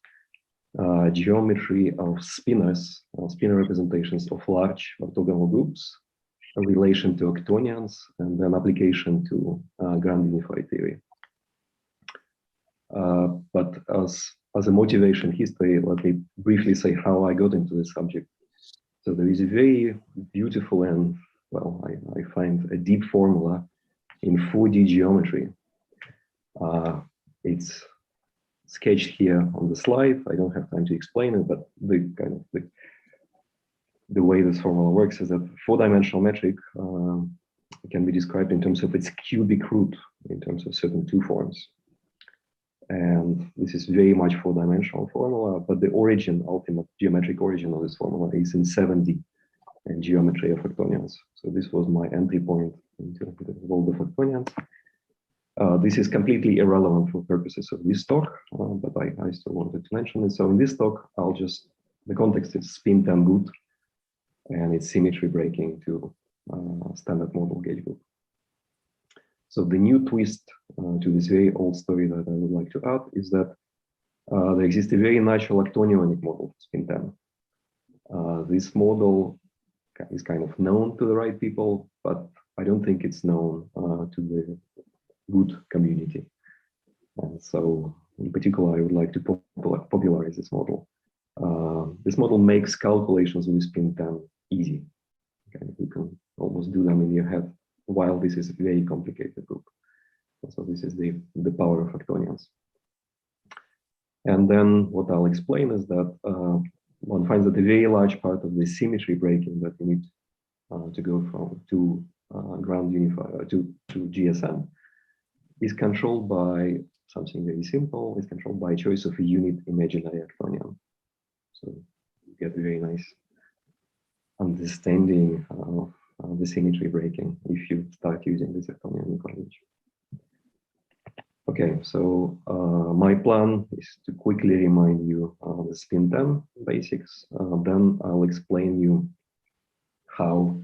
geometry of spinors, spinor representations of large orthogonal groups, a relation to octonions, and an application to grand unified theory. But as a motivation history, let me briefly say how I got into this subject. So there is a very beautiful and, well, I find a deep formula in 4D geometry. It's sketched here on the slide. I don't have time to explain it, but the way this formula works is that 4-dimensional metric can be described in terms of its cubic root, in terms of certain two forms. And this is very much 4-dimensional formula, but the origin, ultimate geometric origin of this formula is in 7D and geometry of octonions. So this was my entry point into the world of octonions. This is completely irrelevant for purposes of this talk, but I still wanted to mention it. So in this talk, the context is spin 10 boot, and it's symmetry breaking to standard model gauge group. So the new twist to this very old story that I would like to add is that there exists a very natural Actonionic model for spin 10. This model is kind of known to the right people, but I don't think it's known to the good community. And so in particular, I would like to popularize this model. This model makes calculations with spin 10 easy. Okay, you can almost do them in your head, while this is a very complicated group. So this is the power of octonions. And then what I'll explain is that one finds that a very large part of the symmetry breaking that we need to go from to ground unified to GSM is controlled by something very simple. It's controlled by choice of a unit imaginary octonion. So you get a very nice understanding of the symmetry breaking if you start using this Actonionic language. Okay, so my plan is to quickly remind you the spin 10 basics. Then I'll explain you how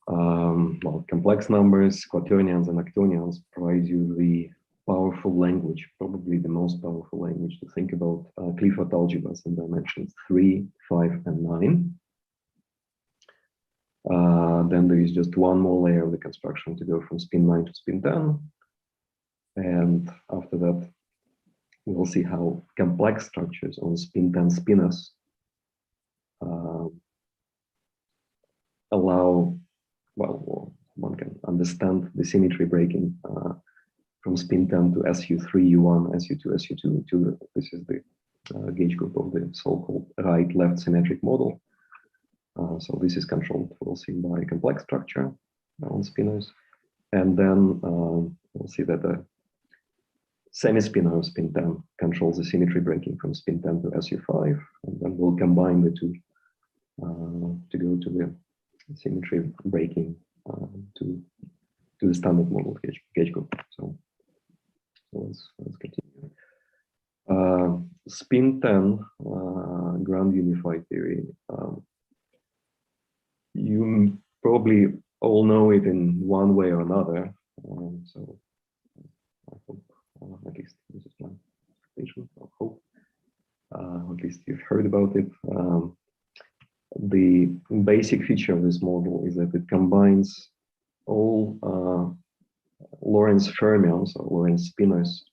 well, complex numbers, quaternions, and octonions provide you the powerful language, probably the most powerful language to think about Clifford algebras in dimensions 3, 5, and 9. Then there is just one more layer of the construction to go from spin 9 to spin 10. And after that, we'll see how complex structures on spin 10 spinors allow, well, one can understand the symmetry breaking from spin 10 to SU3, U1, SU2, SU2. This is the gauge group of the so-called right-left symmetric model. So this is controlled, we'll see, by complex structure on spinors. And then we'll see that the semi-spinor of spin 10 controls the symmetry breaking from spin 10 to SU5. And then we'll combine the two to go to the symmetry breaking to the standard model gauge group. So let's continue. Spin 10 ground unified theory. You probably all know it in one way or another. So I hope at least this is my expectation. I hope at least you've heard about it. The basic feature of this model is that it combines all Lorentz fermions or Lorentz spinors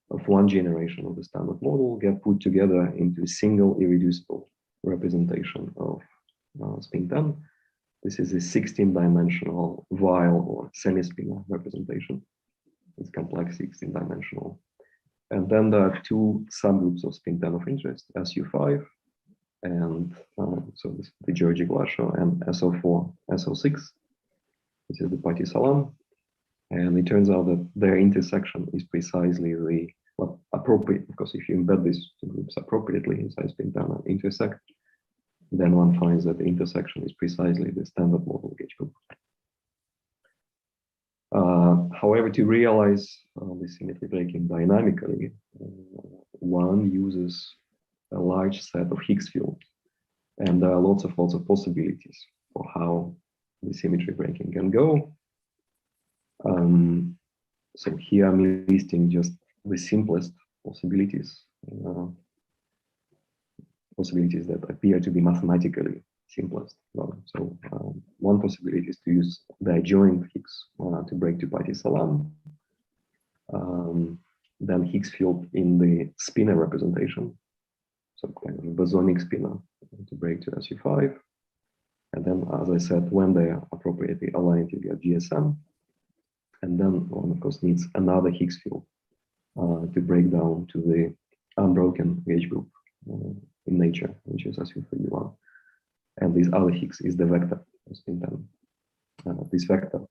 of one generation of the standard model get put together into a single irreducible representation of spin 10. This is a 16-dimensional Weyl or semi-spinor representation. It's complex 16-dimensional. And then there are two subgroups of spin 10 of interest, SU5, and so this is the Georgi-Glashow, and SO4, SO6. This is the Pati-Salam. And it turns out that their intersection is precisely the appropriate, because if you embed these two groups appropriately inside spin 10 and intersect, then one finds that the intersection is precisely the standard model gauge group. However, to realize the symmetry breaking dynamically, one uses a large set of Higgs fields, and there are lots of possibilities for how the symmetry breaking can go. So here I'm listing just the simplest possibilities, possibilities that appear to be mathematically simplest. So one possibility is to use the adjoint Higgs to break to Pati-Salam, then Higgs field in the spinor representation, so kind of a bosonic spinor to break to SU5, and then, as I said, when they are appropriately aligned, you get GSM, and then one of course needs another Higgs field to break down to the unbroken gauge group in nature, which is SU31. And this other Higgs is the vector of spin 10. This vector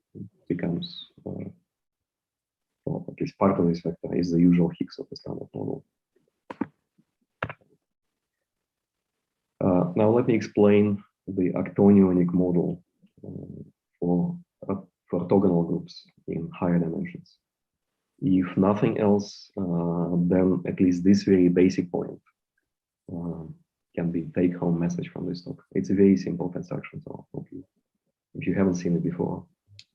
becomes, well, at least part of this vector is the usual Higgs of the standard model. Now let me explain the Actonionic model for orthogonal groups in higher dimensions. If nothing else, then at least this very basic point can be take-home message from this talk. It's a very simple construction, so if you haven't seen it before,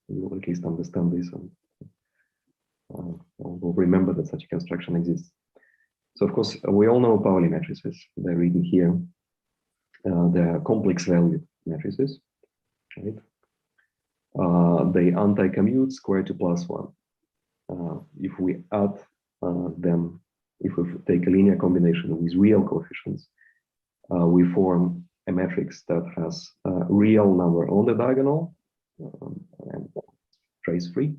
you will at least understand this and will remember that such a construction exists. So of course, we all know Pauli matrices. They're written here. They're complex valued matrices, right? They anti-commute square to +1. If we add them, if we take a linear combination with real coefficients, we form a matrix that has a real number on the diagonal and trace free,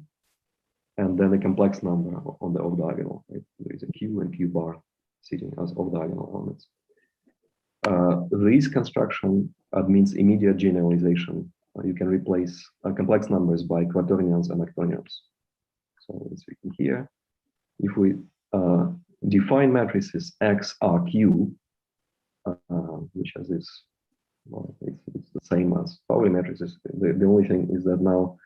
and then a complex number on the off diagonal. Right? There is a Q and Q bar sitting as off diagonal elements. This construction admits immediate generalization. You can replace complex numbers by quaternions and octonions. So it's written here. If we define matrices X, R, Q, which has this, well, it's the same as Pauli matrices. The only thing is that now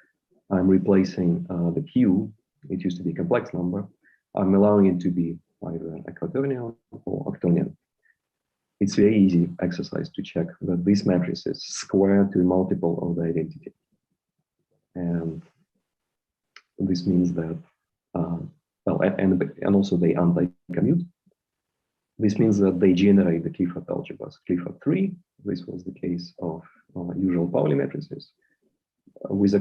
I'm replacing the Q. It used to be a complex number. I'm allowing it to be either a quaternion or octonion. It's very easy exercise to check that these matrices square to a multiple of the identity. And this means that, well, and also they anti-commute. This means that they generate the Clifford algebras. Clifford 3, this was the case of usual Pauli matrices. With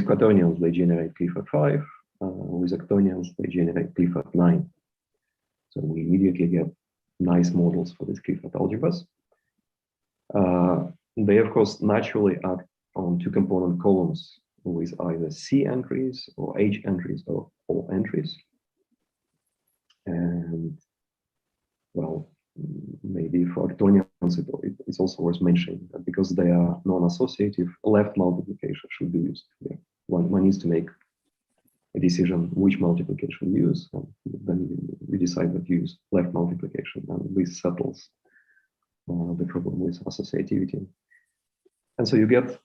quaternions, they generate Clifford 5. With octonions, they generate Clifford 9. So we immediately get nice models for these Clifford algebras. They, of course, naturally act on two-component columns with either C entries or H entries or O entries. And, well, maybe for octonions, it's also worth mentioning that because they are non-associative, left multiplication should be used here. One needs to make a decision which multiplication you use, and then we decide that you use left multiplication, and this settles the problem with associativity. And so you get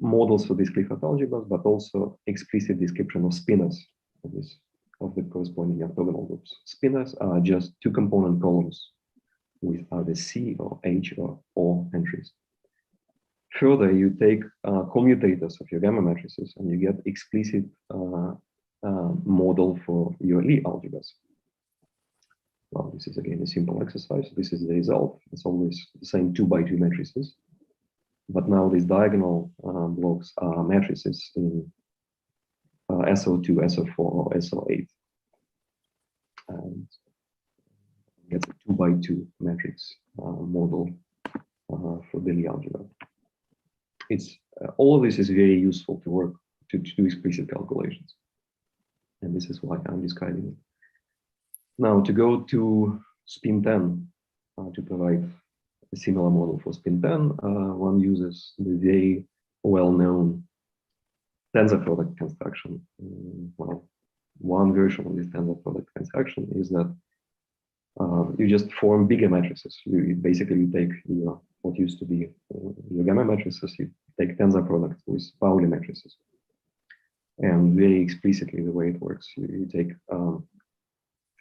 models for these Clifford algebras, but also explicit description of spinors of the corresponding orthogonal groups. Spinors are just two-component columns with either C or H or O entries. Further, you take commutators of your gamma matrices and you get explicit model for your Lie algebras. Well, this is again a simple exercise. This is the result. It's always the same 2x2 matrices. But now these diagonal blocks are matrices in SO2, SO4, or SO8. And get a 2x2 matrix model for the Lie algebra. It's all of this is very useful to work to do explicit calculations, and this is why I'm describing it. Now to go to spin 10 to provide a similar model for spin 10, one uses the very well-known tensor product construction. Well, one version of this tensor product construction is that you just form bigger matrices. You basically take your what used to be your gamma matrices, you take tensor products with Pauli matrices. And very explicitly, the way it works, you take now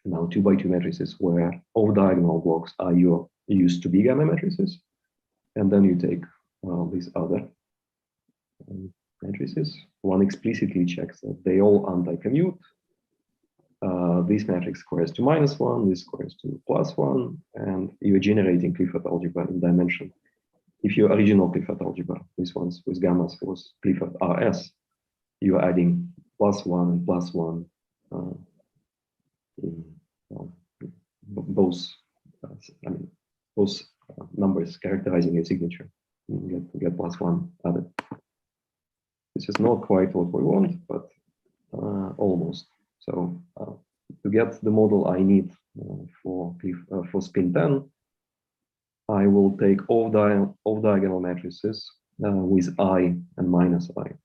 2x2 matrices where all diagonal blocks are your used to be gamma matrices. And then you take these other matrices. One explicitly checks that they all anti-commute. This matrix squares to -1, this squares to +1, and you're generating Clifford algebra in dimension. If your original Clifford algebra, this one's with gammas, was Clifford RS, you're adding +1 and +1 in both, both numbers characterizing your signature. You get +1 added. This is not quite what we want, but almost. So to get the model I need for spin 10, I will take all diagonal matrices with I and -I.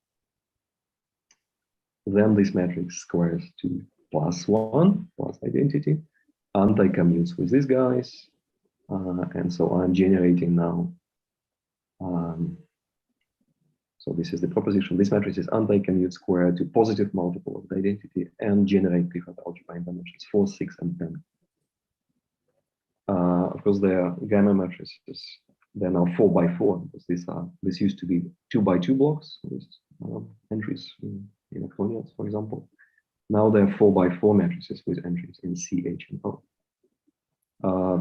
Then this matrix squares to +1, plus identity, anti-commutes with these guys, and so I'm generating now. So this is the proposition. This matrix is anti-commute squared to positive multiple of the identity and generate Clifford algebra in dimensions 4, 6, and 10. Of course, they are gamma matrices. They're now 4x4 because this used to be 2x2 blocks with entries in octonions, for example. Now they're 4x4 matrices with entries in C, H, and O.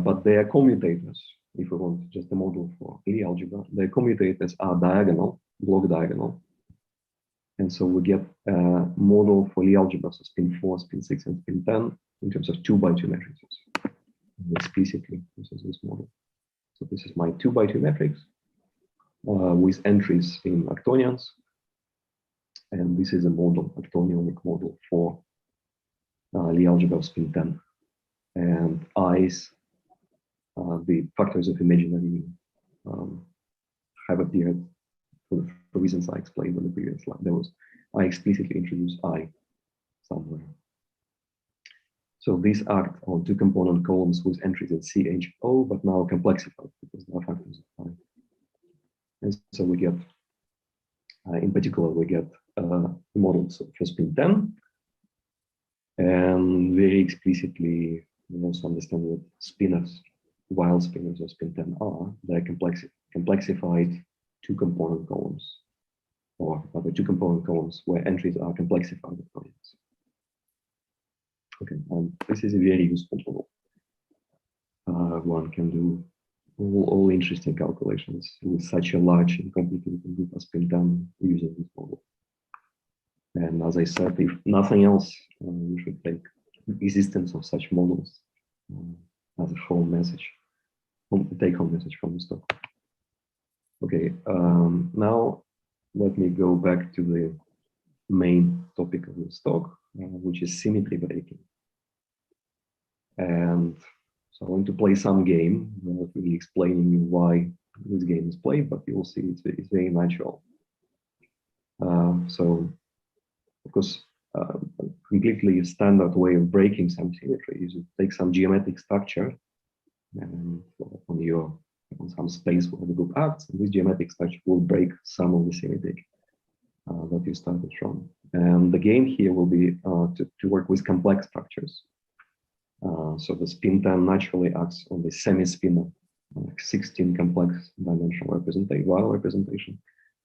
But their commutators, if we want just a model for Lie algebra, their commutators are diagonal, block diagonal. And so we get a model for Lie algebra, so spin 4, spin 6, and spin 10 in terms of 2x2 matrices. Explicitly, this is this model. So this is my 2x2 matrix with entries in octonions. And this is a model, Actonionic model for Lie algebra of spin 10. And I's, the factors of imaginary have appeared for reasons I explained on the previous slide. I explicitly introduced I somewhere. So these act on 2 component columns with entries in C, H, O, but now complexified because there are factors of I. And so we get, in particular, we get models for spin 10. And very explicitly, we also understand what spinners, while spinners of spin 10 are, they're complexified 2 component columns, or other 2 component columns where entries are complexified columns. Okay, and this is a very useful model. One can do all interesting calculations with such a large and complicated group as spin 10 using this model. And as I said, if nothing else, we should take the existence of such models as a home message, take-home message from this talk. Okay, now let me go back to the main topic of this talk, which is symmetry breaking. And so I want to play some game, not really explaining why this game is played, but you'll see it's very natural. So, of course, a completely standard way of breaking some symmetry is to take some geometric structure and on some space where the group acts, and this geometric structure will break some of the symmetry that you started from. And the game here will be to work with complex structures. So the spin 10 naturally acts on the semi-spinner 16 complex dimensional representation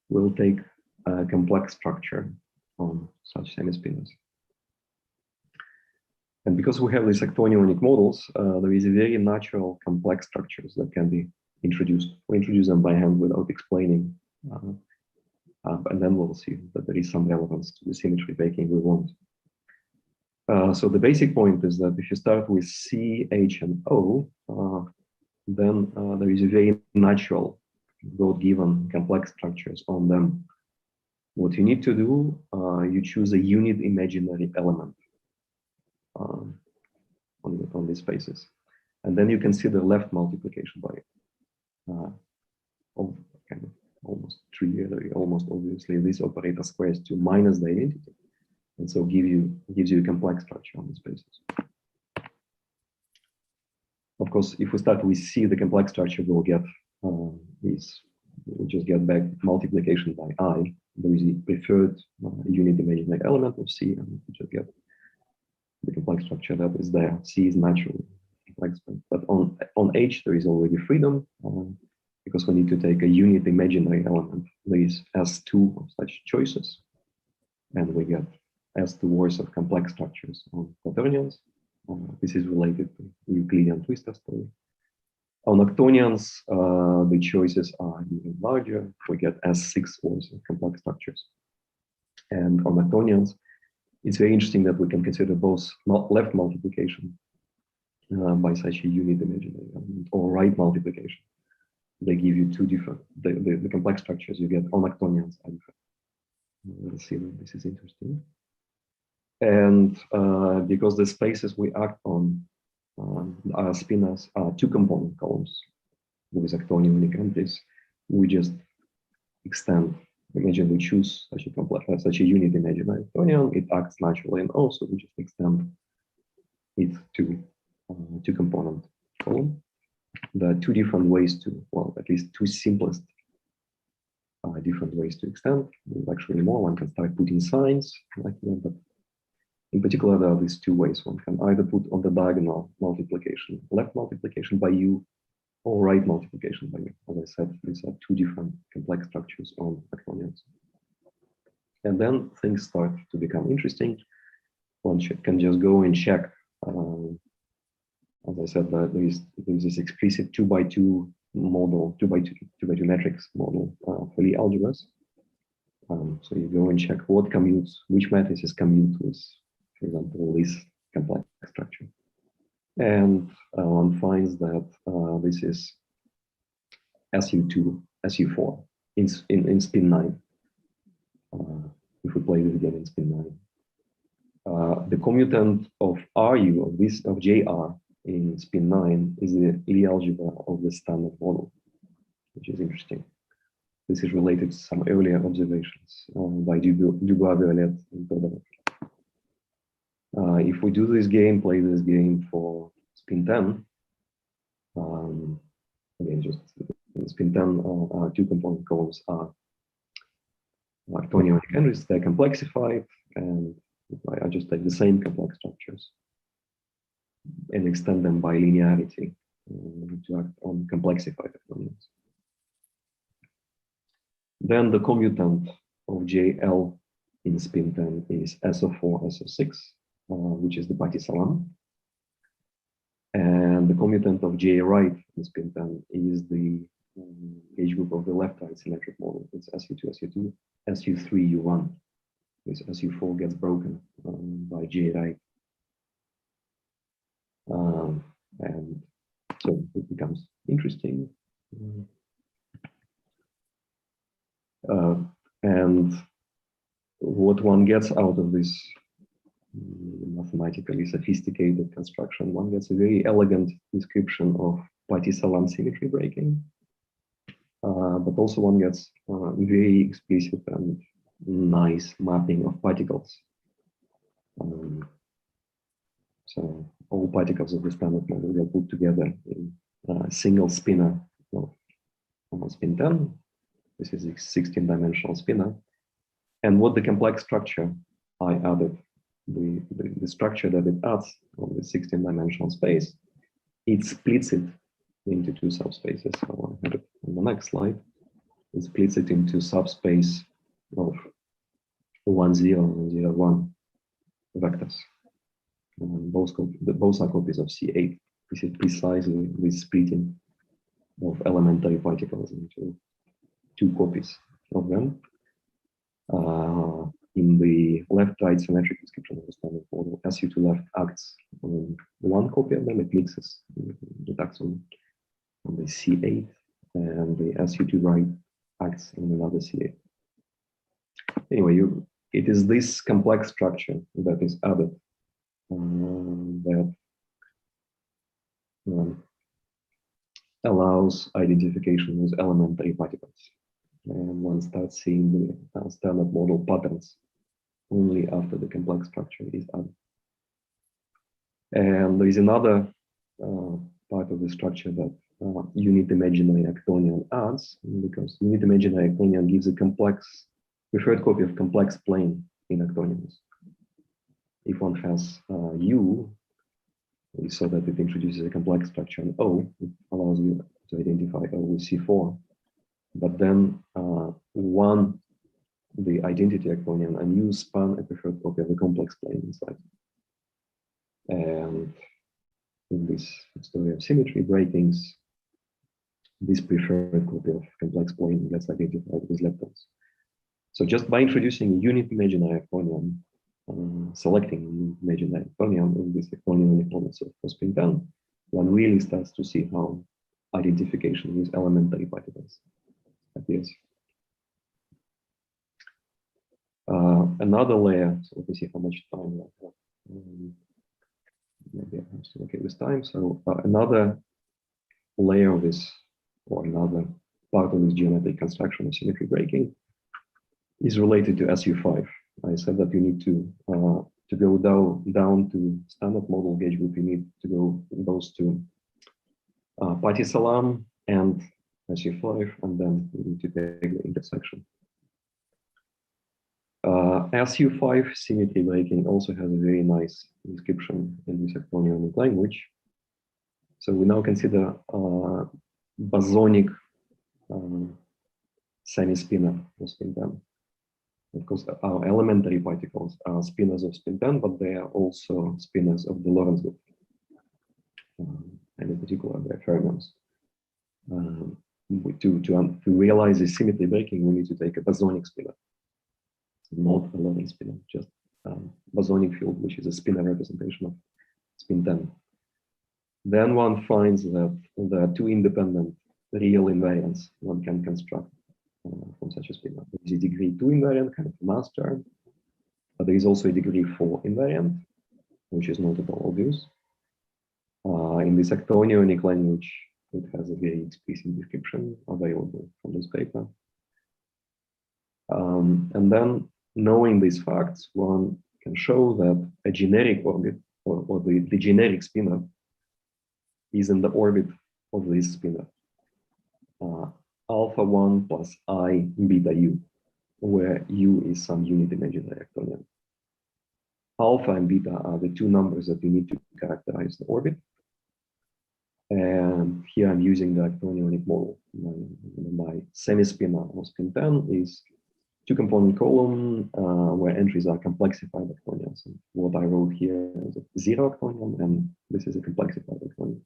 will take a complex structure on such semispinors. And because we have these actonionic models, there is a very natural complex structures that can be introduced. We introduce them by hand without explaining, and then we'll see that there is some relevance to the symmetry breaking we want. So the basic point is that if you start with C, H, and O, then there is a very natural God-given complex structures on them. What you need to do, you choose a unit imaginary element on these spaces, and then you consider left multiplication by almost trivially, almost obviously, this operator squares to minus the identity, and so gives you a complex structure on the spaces. Of course, if we start with C, the complex structure we'll get we just get back multiplication by I. There is the preferred unit imaginary element of C, and we just get the complex structure that is there. C is naturally complex, but on H there is already freedom because we need to take a unit imaginary element. There is S2 of such choices, and we get S2 worth of complex structures on quaternions. This is related to Euclidean twistor story. On octonions, the choices are even larger. We get S6 worth of complex structures. And on octonions, it's very interesting that we can consider both left multiplication by such a unit imaginary element or right multiplication. They give you two different, the complex structures you get on octonions are different. Let's see if this is interesting. And because the spaces we act on our spinors are two-component columns with octonionic entries, we just extend. Imagine we choose such a unit imaginary octonion. It acts naturally, and also we just extend it to two-component column. There are two different ways to, well, at least two simplest different ways to extend. There's actually more. One can start putting signs like that, but in particular, there are these two ways. One can either put on the diagonal multiplication, left multiplication by U, or right multiplication by U. As I said, these are two different complex structures on octonions. And then things start to become interesting. One can just go and check. As I said, there is this explicit 2x2 model, 2x2 matrix model for the algebras. So you go and check what commutes, which matrices commute with, for example, this complex structure. And one finds that this is SU2, SU4 in spin 9. If we play this game in spin 9. The commutant of RU, of JR in spin 9 is the Lie algebra of the standard model, which is interesting. This is related to some earlier observations by Dubois, Violette, and Todorov. If we do this game, play this game for spin 10, again, just in spin 10, two-component columns are actonionic entries. They're complexified, and I just take the same complex structures and extend them by linearity to act on complexified actonions. Then the commutant of JL in spin 10 is SO4, SO6, which is the Partisalan. And the commutant of J right in spin 10 is the gauge group of the left-right symmetric model. It's SU2, SU2, SU3, U1. This SU4 gets broken by J right. And so it becomes interesting. And what one gets out of this mathematically sophisticated construction, one gets a very elegant description of Partisalan symmetry breaking, but also one gets very explicit and nice mapping of particles. So all particles of the standard model get put together in a single spinner of spin 10. This is a 16-dimensional spinner. And what the complex structure I added, the structure that it adds on the 16-dimensional space, it splits it into two subspaces. So I have it on the next slide. It splits it into subspace of 1, 0 and 0, 1 vectors. Both are copies of C8. This is precisely this splitting of elementary particles into two copies of them. In the left-right symmetric description of the standard model, SU2 left acts on one copy of them, it mixes, it acts on the C8, and the SU2 right acts on another C8. Anyway, it is this complex structure that is added that allows identification with elementary particles. And one starts seeing the standard model patterns only after the complex structure is added. And there is another part of the structure that unit imaginary Actonion adds, because unit imaginary Actonion gives a complex, preferred copy of complex plane in Actonions. If one has U, we saw that it introduces a complex structure in O, it allows you to identify O with C4. But then the identity Actonion, and U span a preferred copy of the complex plane inside. And in this story of symmetry breakings, this preferred copy of complex plane gets identified with leptons. So just by introducing a unit imaginary Actonion, selecting imaginary Actonion in this Actonionic model for spin 10, one really starts to see how identification with elementary particles appears. Another layer, so let me see how much time I have. Maybe I have to look at this time. So another layer of this, or another part of this geometric construction of symmetry breaking, is related to SU5. I said that you need to go down to standard model gauge group. You need to go those two, Partisalam and SU5, and then you need to take the intersection. SU5 symmetry breaking also has a very nice description in this Actonionic language. So we now consider bosonic semi-spinor of spin 10. Of course, our elementary particles are spinors of spin 10, but they are also spinors of the Lorentz group, and in particular, their fermions. To realize this symmetry breaking, we need to take a bosonic spinor, not a Lorentz spinor, just bosonic field, which is a spinor representation of spin 10. Then one finds that there are two independent real invariants one can construct from such a spinor. There is a degree 2 invariant, kind of a mass term, but there is also a degree 4 invariant, which is not at all obvious. In this Actonionic language, it has a very explicit description available from this paper. And then, knowing these facts, one can show that a generic orbit, or the generic spinor, is in the orbit of this spinor. Alpha 1 plus I beta U, where U is some unit imaginary Actonion. Alpha and beta are the two numbers that you need to characterize the orbit. And here I'm using the Actonionic model. My semi-spinor of spin 10 is two-component column where entries are complexified Actonions. And what I wrote here is a 0 Actonion, and this is a complexified Actonion.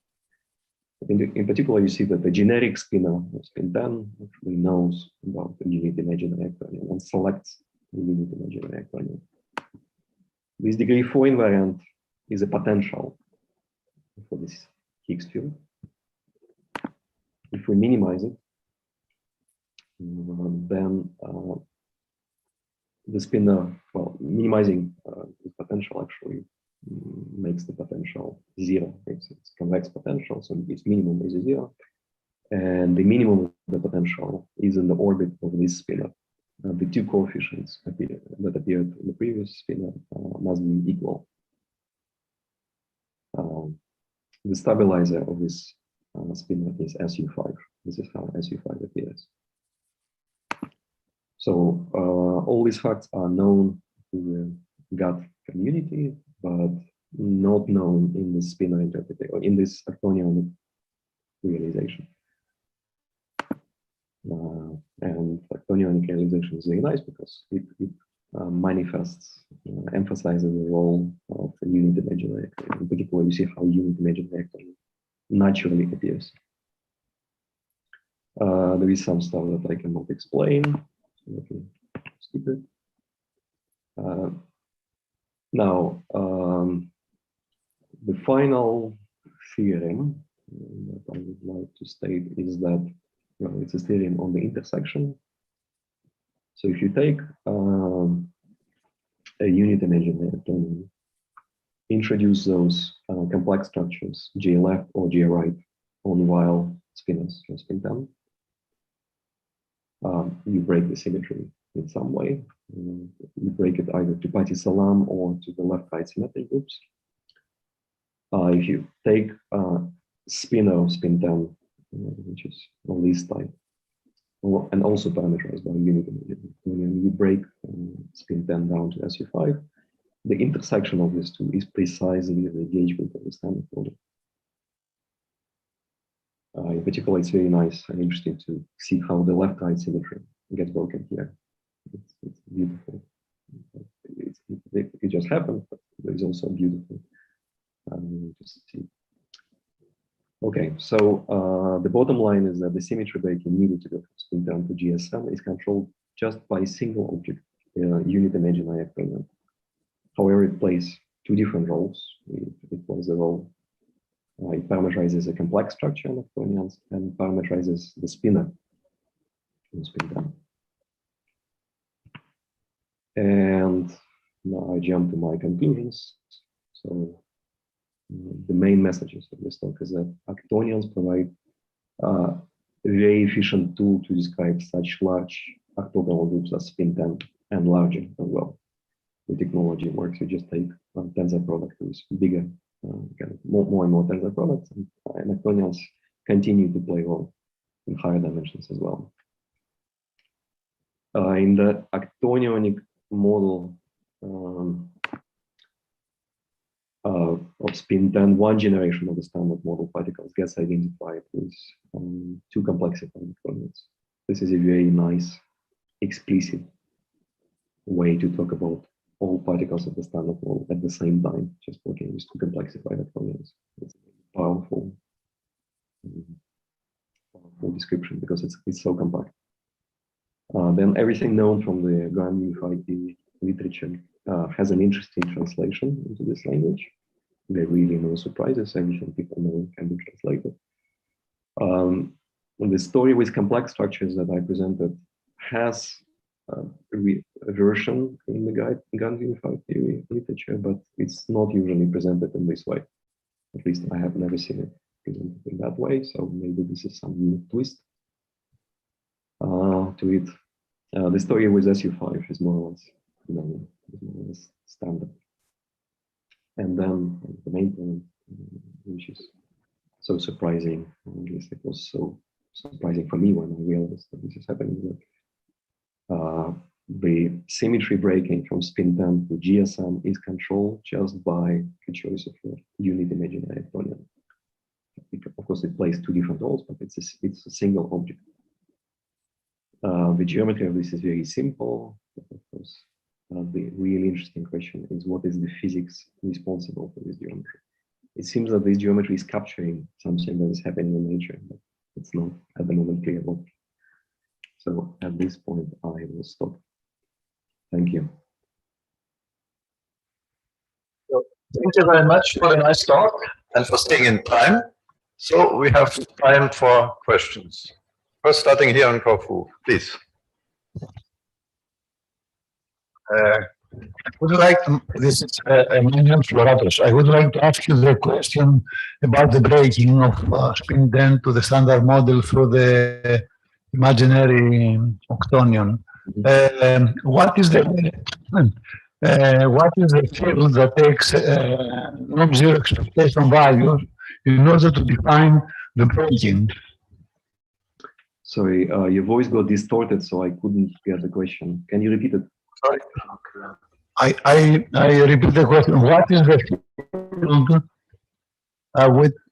In particular, you see that the generic spinor of spin 10 actually knows about the unit imaginary Actonion and selects the unit imaginary Actonion. This degree 4 invariant is a potential for this Higgs field. If we minimize it, then the spinor, well, minimizing the potential actually makes the potential 0. It's convex potential, so its minimum is 0. And the minimum of the potential is in the orbit of this spinor. The two coefficients that appeared in the previous spinor must be equal. The stabilizer of this spinor is SU5. This is how SU5 appears. So all these facts are known to the gut community, but not known in the spinor interpretation, or in this Actonionic realization. And Actonionic realization is very nice because it manifests, emphasizes the role of a unit imaginary actonion. In particular, you see how unit imaginary actonion naturally appears. There is some stuff that I cannot explain. So let me skip it. Now, the final theorem that I would like to state is that it's a theorem on the intersection. So if you take a unit imaginary actonion, introduce those complex structures, J left or J right, on while spinors or spin 10, you break the symmetry in some way. You break it either to Patti-Salam or to the left-right symmetric groups. If you take spinor spin 10, which is on this type, and also parameterized by unit imaginary, when you break spin 10 down to SU5, the intersection of these two is precisely the engagement of the standard model. In particular, it's very nice and interesting to see how the left-right symmetry gets broken here. It's beautiful. It just happened, but it's also beautiful to see. Okay, so the bottom line is that the symmetry breaking needed to go from spin 10 to GSM is controlled just by a single object, unit imaginary actonion. However, it plays two different roles. It plays the role, it parameterizes a complex structure in octonions and parameterizes the spinor in spin 10. And now I jump to my conclusions. So the main messages of this talk is that octonions provide a very efficient tool to describe such large octagonal groups as spin 10 and larger as well. The technology works. You just take tensor product with bigger, more and more tensor products, and octonions continue to play a role in higher dimensions as well. In the Actonionic model of spin 10, one generation of the standard model particles gets identified with two complexified octonions. This is a very nice, explicit way to talk about all particles of the standard model at the same time, just working with two complexified octonions. It's a powerful description because it's so compact. Then everything known from the grand unified theory literature has an interesting translation into this language. There are really no surprises. Everything people know can be translated. The story with complex structures that I presented has a version in the grand unified theory literature, but it's not usually presented in this way. At least I have never seen it presented in that way. So maybe this is some new twist to it. The story with SU5 is more or less, standard. And then the main point, which is so surprising, at least it was so surprising for me when I realized that this is happening, that the symmetry breaking from spin 10 to GSM is controlled just by the choice of a unit imaginary actonion. Of course, it plays two different roles, but it's a single object. The geometry of this is very simple. But of course, the really interesting question is, what is the physics responsible for this geometry? It seems that this geometry is capturing something that is happening in nature, but it's not at the moment clear what. So at this point, I will stop. Thank you. Thank you very much for the nice talk and for staying in time. So we have time for questions. First, starting here on Corfu, please. Would you like to, this is my name is Loratos. I would like to ask you the question about the breaking of spin 10 to the standard model through the imaginary octonion. What is the field that takes non-zero expectation values in order to define the breaking? Sorry, your voice got distorted, so I couldn't get the question. Can you repeat it? Sorry. I repeat the question. What is the field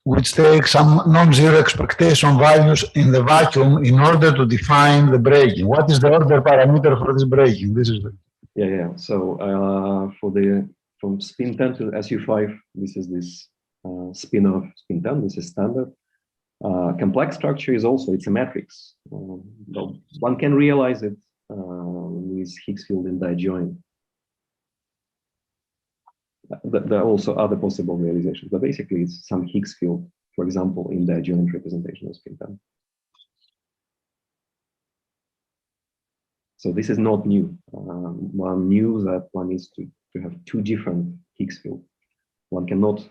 which take some non-zero expectation values in the vacuum in order to define the breaking. What is the order parameter for this breaking? This is the... Yeah. So from spin 10 to SU5, this is this spin of spin 10. This is standard. Complex structure is also, it's a matrix. One can realize it with Higgs field in disjoint. There are also other possible realizations, but basically it's some Higgs field, for example, in the disjoint representation of spin 10. So this is not new. One knew that one needs to have two different Higgs fields. One cannot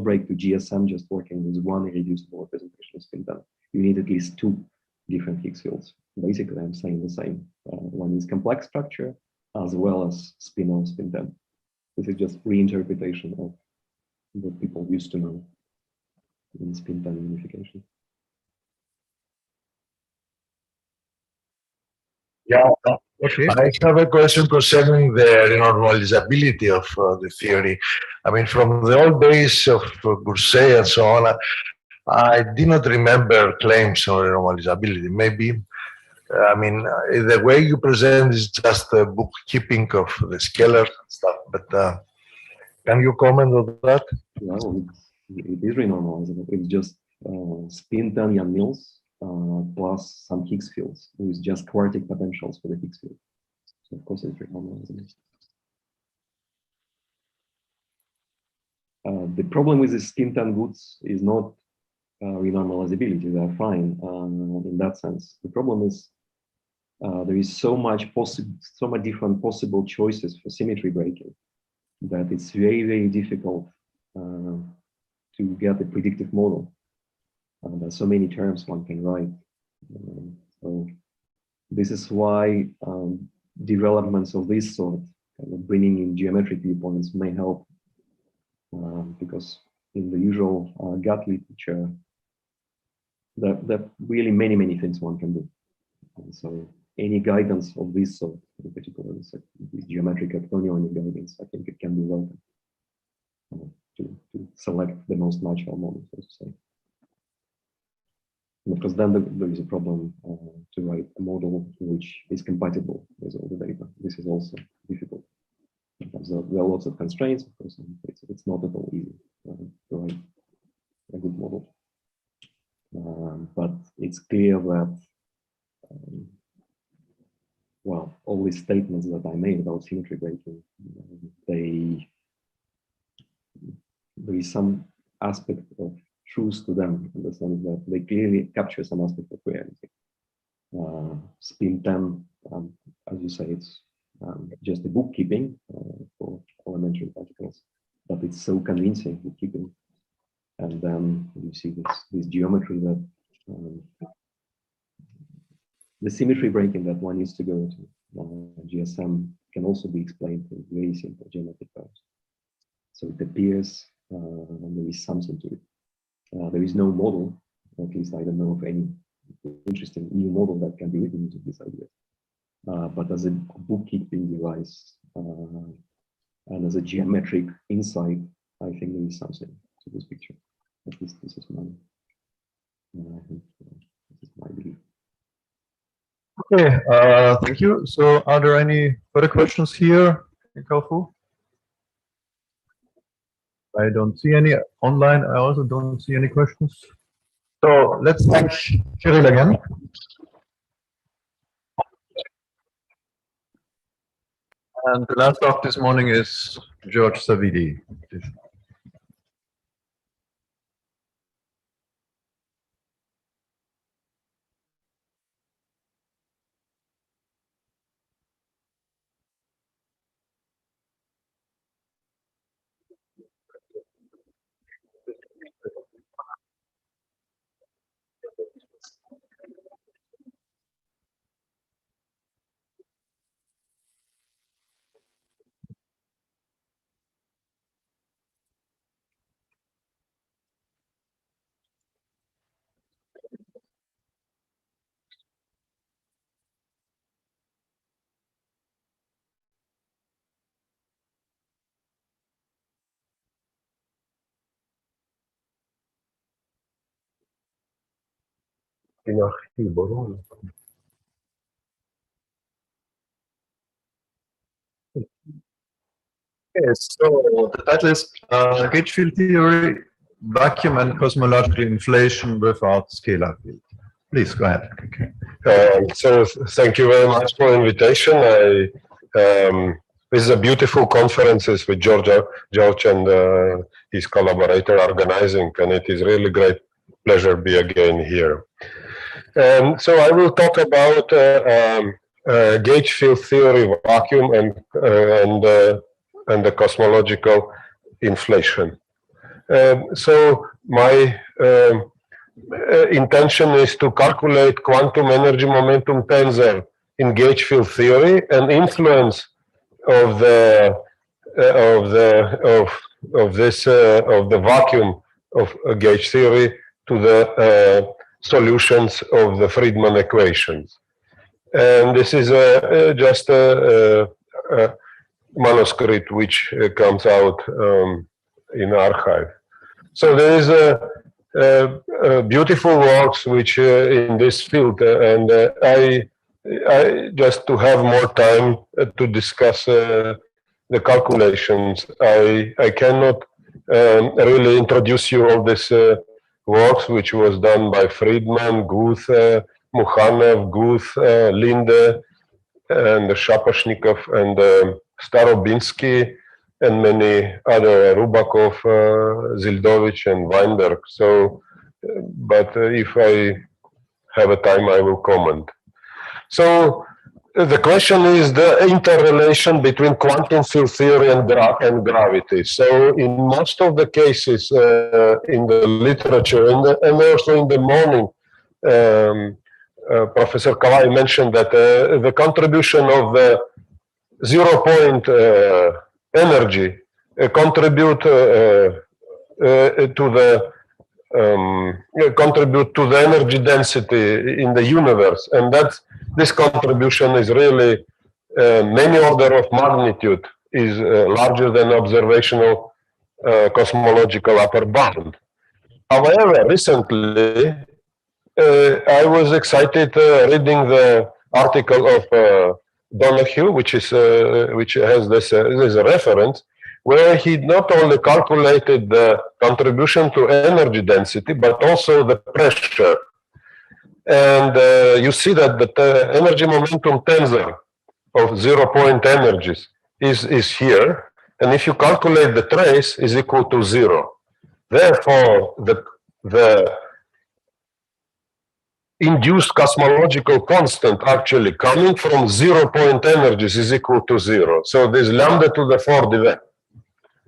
break to GSM just working with one irreducible representation of spin 10. You need at least two different Higgs fields. Basically, I'm saying the same. One is complex structure as well as spin on spin 10. This is just reinterpretation of what people used to know in spin 10 unification. Yeah. Okay. I have a question concerning the renormalizability of the theory. I mean, from the old days of Goursay and so on, I did not remember claims on renormalizability. Maybe, I mean, the way you present is just the bookkeeping of the Scalar stuff, but can you comment on that? Well, it is renormalizable. It's just spin 10 Yang-Mills plus some Higgs fields with just quartic potentials for the Higgs field. So of course it's renormalizable. The problem with the spin 10 goods is not renormalizability. They are fine in that sense. The problem is there is so much different possible choices for symmetry breaking that it's very, very difficult to get a predictive model. There's so many terms one can write. So this is why developments of this sort, kind of bringing in geometric viewpoints, may help, because in the usual gut literature, there are really many things one can do. And so any guidance of this sort, in particular, this geometric Actonionic guidance, I think it can be welcome to select the most natural model, so to say. And of course, then there is a problem to write a model which is compatible with all the data. This is also difficult. Because there are lots of constraints, of course, and it's not at all easy to write a good model. But it's clear that, well, all these statements that I made about symmetry breaking, there is some aspect of truth to them, in the sense that they clearly capture some aspect of reality. Spin 10, as you say, it's just a bookkeeping for elementary particles, but it's so convincing bookkeeping. And then you see this geometry that the symmetry breaking that one needs to go to GSM can also be explained in very simple geometric terms. So it appears there is something to it. There is no model, at least I don't know of any interesting new model that can be written into this idea. But as a bookkeeping device and as a geometric insight, I think there is something to this picture. At least this is my belief. Okay, thank you. So are there any further questions here in Corfu? I don't see any online. I also don't see any questions. So let's thank Kirill again. And the last talk this morning is George Savvidy. Yes, so the title is Gauge Field Theory, Vacuum and Cosmological Inflation without Scalar Field. Please go ahead. So thank you very much for the invitation. This is a beautiful conference with George and his collaborator organizing, and it is really great pleasure to be again here. So I will talk about gauge field theory, vacuum, and the cosmological inflation. So my intention is to calculate quantum energy momentum tensor in gauge field theory and influence of the vacuum of gauge theory to the solutions of the Friedmann equations. And this is just a manuscript which comes out in archive. So there is a beautiful works which in this field, and I just to have more time to discuss the calculations. I cannot really introduce you all this works which was done by Friedmann, Guth, Mukhanev, Guth, Linde, and Shaposhnikov, and Starobinsky, and many other, Rubakov, Zildovich, and Weinberg. So, but if I have a time, I will comment. So the question is the interrelation between quantum field theory and gravity. So in most of the cases in the literature and also in the morning, Professor Kawai mentioned that the contribution of the 0-point energy contribute to the energy density in the universe, and this contribution is really many order of magnitude is larger than observational cosmological upper bound. However, recently I was excited reading the article of Donahue, which has this as a reference, where he not only calculated the contribution to energy density, but also the pressure. And you see that the energy momentum tensor of 0-point energies is here. And if you calculate the trace, is equal to 0. Therefore, the induced cosmological constant actually coming from 0-point energies is equal to 0. So this lambda to the 4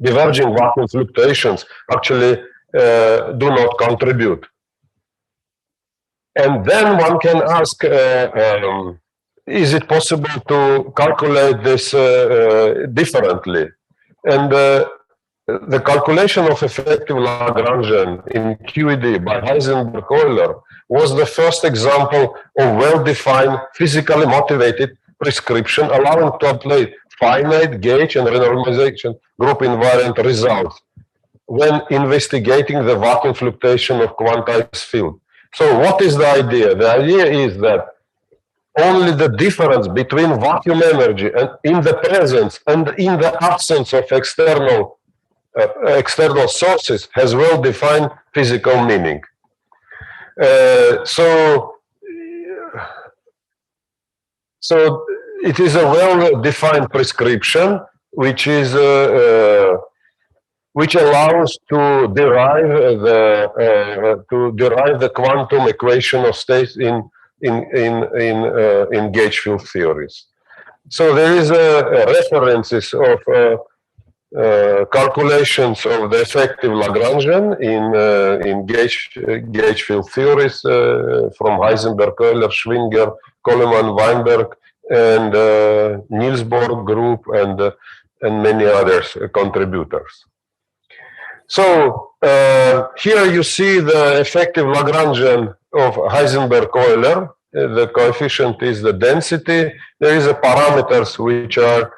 diverging vacuum fluctuations actually do not contribute. And then one can ask, is it possible to calculate this differently? And the calculation of effective Lagrangian in QED by Heisenberg-Euler was the first example of well-defined, physically motivated prescription allowing to apply finite gauge and renormalization group invariant results when investigating the vacuum fluctuation of quantized field. So what is the idea? The idea is that only the difference between vacuum energy and in the presence and in the absence of external sources has well-defined physical meaning. So it is a well-defined prescription which is which allows to derive the quantum equation of states in gauge field theories. So there is references of calculations of the effective Lagrangian in gauge field theories from Heisenberg, Euler, Schwinger, Coleman, Weinberg, and Niels Bohr group, and many others contributors. So here you see the effective Lagrangian of Heisenberg-Euler. The coefficient is the density. There is a parameters which are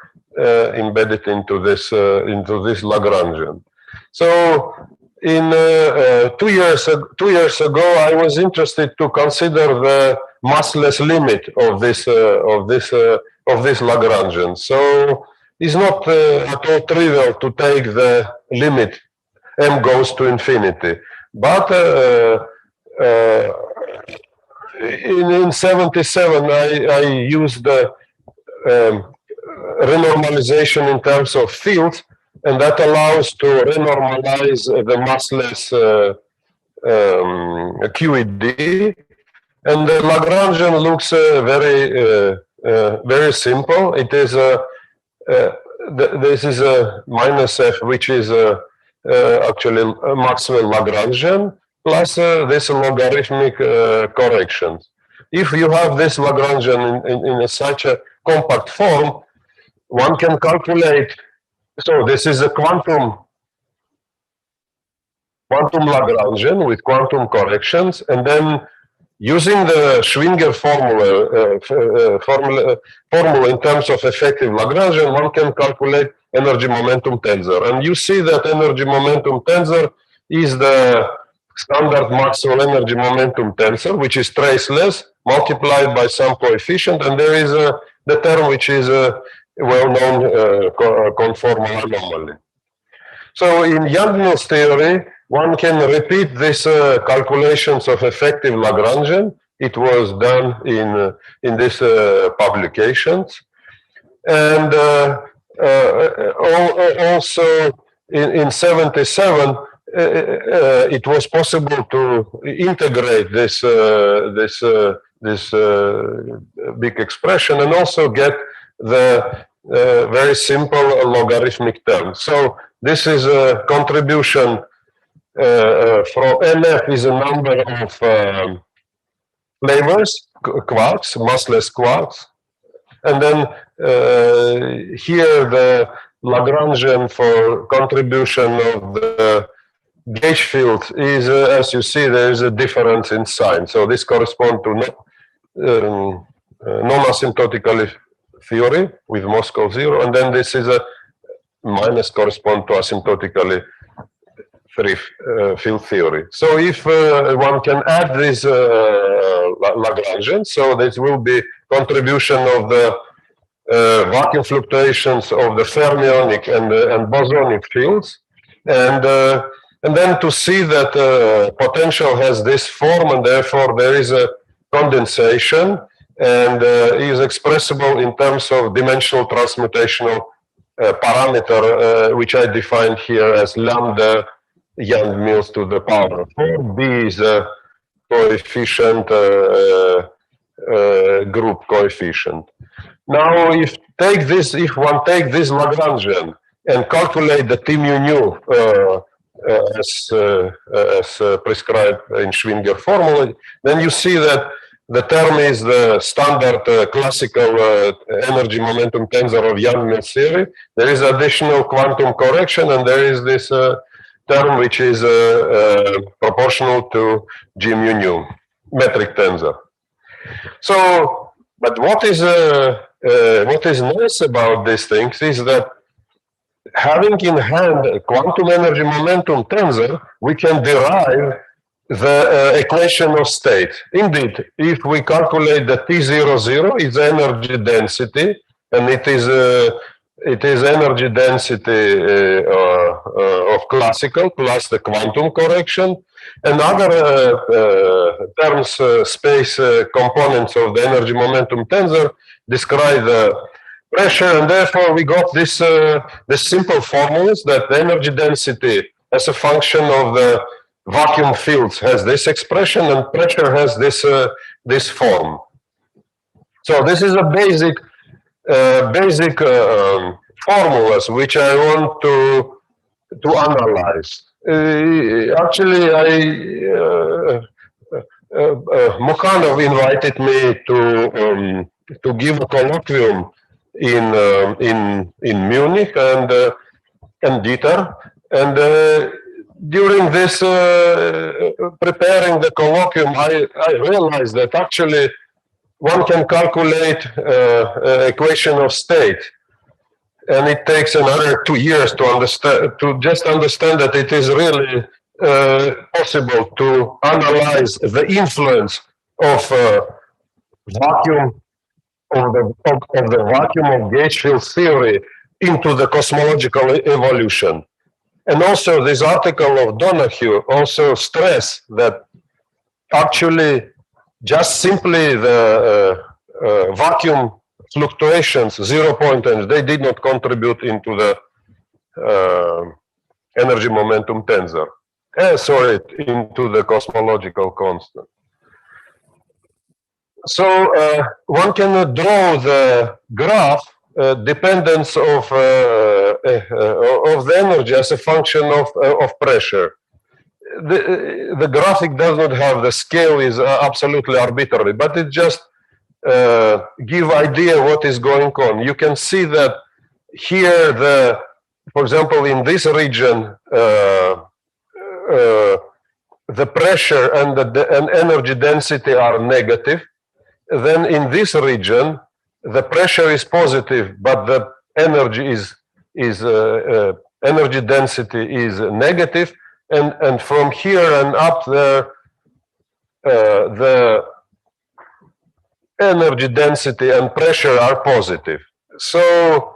embedded into this Lagrangian. So in 2 years ago, I was interested to consider the massless limit of this Lagrangian. So it's not at all trivial to take the limit m goes to infinity. But in 77, I used the renormalization in terms of fields, and that allows to renormalize the massless QED. And the Lagrangian looks very simple. It is this is a minus f, which is actually a Maxwell Lagrangian, plus this logarithmic corrections. If you have this Lagrangian in such a compact form, one can calculate. So this is a quantum Lagrangian with quantum corrections, and then using the Schwinger formula in terms of effective Lagrangian, one can calculate energy momentum tensor. And you see that energy momentum tensor is the standard Maxwell energy momentum tensor, which is traceless, multiplied by some coefficient, and there is the term which is a well-known conformal anomaly. So in Young-Mills theory, one can repeat these calculations of effective Lagrangian. It was done in these publications, and also in 77, it was possible to integrate this big expression and also get the very simple logarithmic term. So this is a contribution from NF is a number of flavors, quarks, massless quarks, and then here the Lagrangian for contribution of the gauge field is, as you see, there is a difference in sign. So this corresponds to non-asymptotically theory with Moscow zero, and then this is a minus correspond to asymptotically free field theory. So if one can add this Lagrangian, so this will be contribution of the vacuum fluctuations of the fermionic and bosonic fields, and then to see that potential has this form, and therefore there is a condensation, and is expressible in terms of dimensional transmutational parameter, which I defined here as lambda Young-Mills to the power of 4. B is a coefficient, group coefficient. Now, if one take this Lagrangian and calculate the T mu nu as prescribed in Schwinger formula, then you see that the term is the standard classical energy momentum tensor of Young-Mills theory. There is additional quantum correction, and there is this term which is proportional to G mu nu, metric tensor. So, but what is nice about these things is that having in hand a quantum energy momentum tensor, we can derive the equation of state. Indeed, if we calculate the T00 is energy density, and it is energy density of classical plus the quantum correction, and other terms, space components of the energy momentum tensor describe the pressure, and therefore we got this simple formulas that the energy density as a function of the vacuum fields has this expression, and pressure has this form. So this is a basic formulas which I want to analyze. Actually, Mukhanov invited me to give a colloquium in Munich and Dieter, and during this preparing the colloquium, I realized that actually one can calculate equation of state, and it takes another 2 years to understand, to just understand that it is really possible to analyze the influence of vacuum of the vacuum of gauge field theory into the cosmological evolution. And also this article of Donahue also stress that actually just simply the vacuum fluctuations, 0 point, and they did not contribute into the energy momentum tensor. Sorry, into the cosmological constant. So one can draw the graph dependence of the energy as a function of pressure. The graphic does not have the scale is absolutely arbitrary, but it just give idea what is going on. You can see that here for example, in this region, the pressure and the energy density are negative. Then in this region, the pressure is positive, but the energy energy density is negative, and from here and up there, the energy density and pressure are positive. So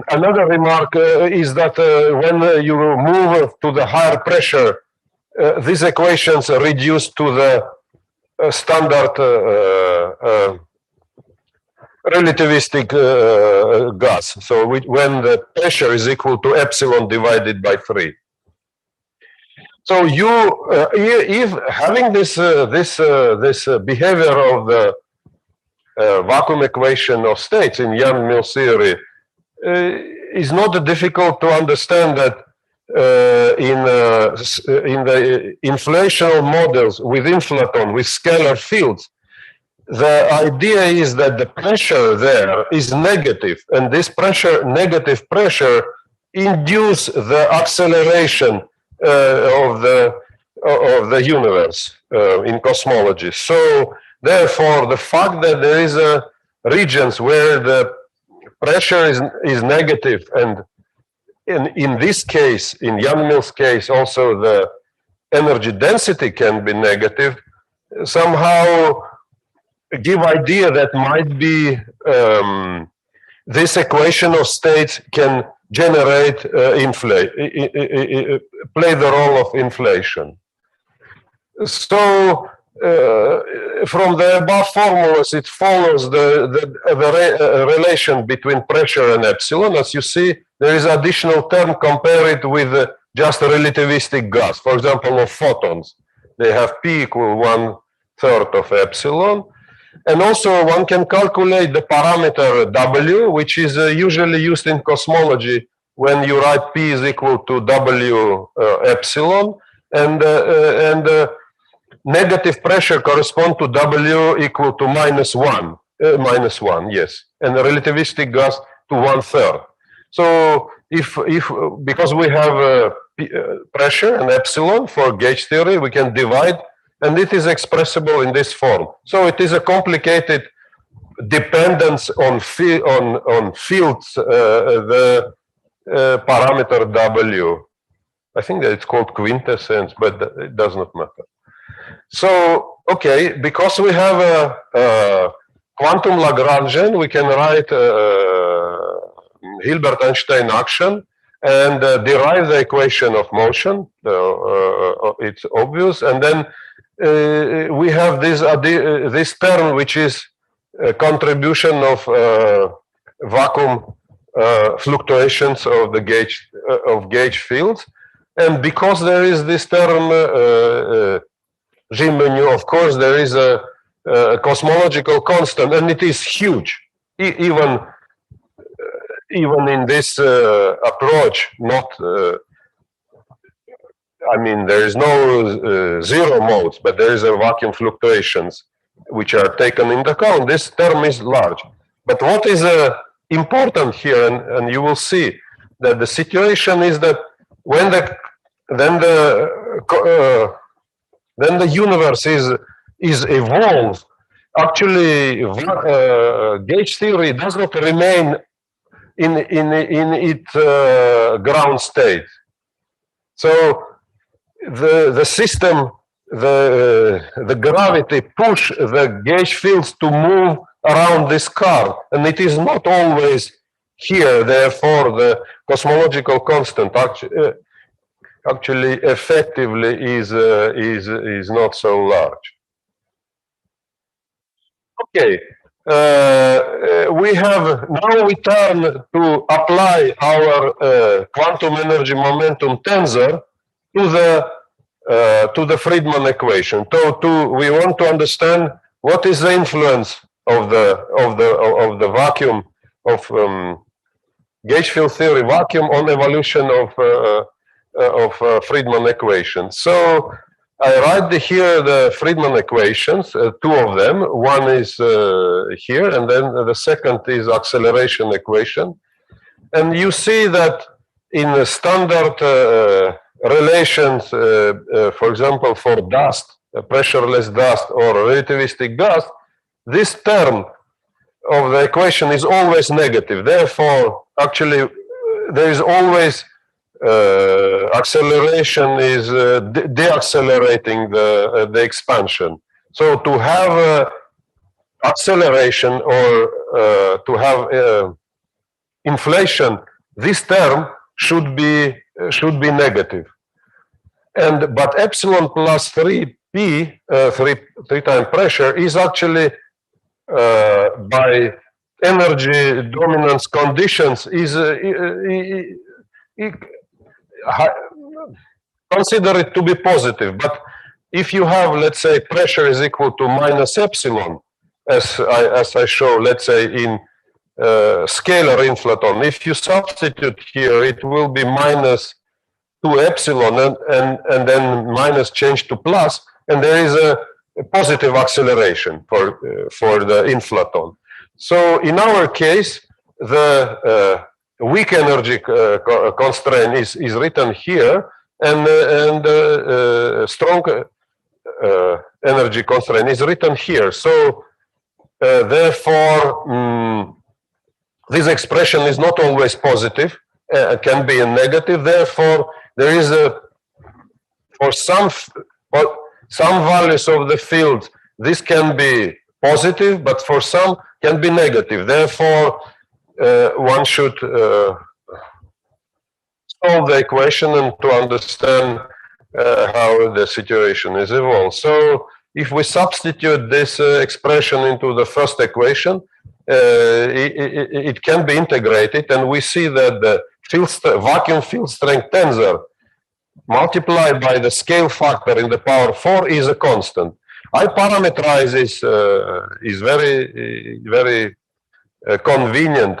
another remark is that when you move to the higher pressure, these equations reduce to the standard relativistic gas. So when the pressure is equal to epsilon divided by 3. So you, if having this behavior of the vacuum equation of states in Yang-Mills theory is not difficult to understand that in the inflational models with inflaton, with scalar fields, the idea is that the pressure there is negative, and this negative pressure induce the acceleration of the universe in cosmology. So therefore, the fact that there is regions where the pressure is negative, and in this case, in Yang-Mills case, also the energy density can be negative, somehow give idea that might be this equation of states can generate play the role of inflation. So from the above formulas, it follows the relation between pressure and epsilon. As you see, there is additional term compared with just a relativistic gas. For example, of photons, they have P equal 1/3 of epsilon. And also one can calculate the parameter W, which is usually used in cosmology when you write P is equal to W epsilon, and negative pressure correspond to W equal to -1, yes, and the relativistic gas to 1/3. So because we have pressure and epsilon for gauge theory, we can divide, and it is expressible in this form. So it is a complicated dependence on fields, the parameter W. I think that it's called quintessence, but it does not matter. So, okay, because we have a quantum Lagrangian, we can write Hilbert-Einstein action and derive the equation of motion. It's obvious. And then we have this term, which is a contribution of vacuum fluctuations of the gauge fields. And because there is this term G menu, of course, there is a cosmological constant, and it is huge. Even in this approach, not. I mean, there is no zero modes, but there is a vacuum fluctuations which are taken into account. This term is large. But what is important here, and you will see that the situation is that when then the universe is evolved, actually gauge theory does not remain in its ground state. So the system, the gravity push the gauge fields to move around this car, and it is not always here. Therefore, the cosmological constant actually effectively is not so large. Okay, we turn to apply our quantum energy momentum tensor to the Friedmann equation. We want to understand what is the influence of the vacuum of gauge field theory vacuum on evolution of Friedmann equations. So I write here the Friedmann equations, two of them. One is here, and then the second is acceleration equation. And you see that in the standard relations, for example, for dust, pressureless dust or relativistic dust, this term of the equation is always negative. Therefore, actually, there is always acceleration is deaccelerating the expansion. So to have acceleration or to have inflation, this term should be negative. But epsilon plus 3p, 3 times pressure, is actually by energy dominance conditions is consider it to be positive. But if you have, let's say, pressure is equal to minus epsilon, as I show, let's say in scalar inflaton, if you substitute here, it will be minus 2 epsilon and then minus change to plus, and there is a positive acceleration for the inflaton. So in our case, the weak energy constraint is written here, and strong energy constraint is written here. So therefore, this expression is not always positive, can be a negative. Therefore, there is for some values of the field, this can be positive, but for some can be negative. Therefore, one should solve the equation and to understand how the situation is evolved. So if we substitute this expression into the first equation, it can be integrated, and we see that the vacuum field strength tensor multiplied by the scale factor in the power 4 is a constant. I parameterize this is very convenient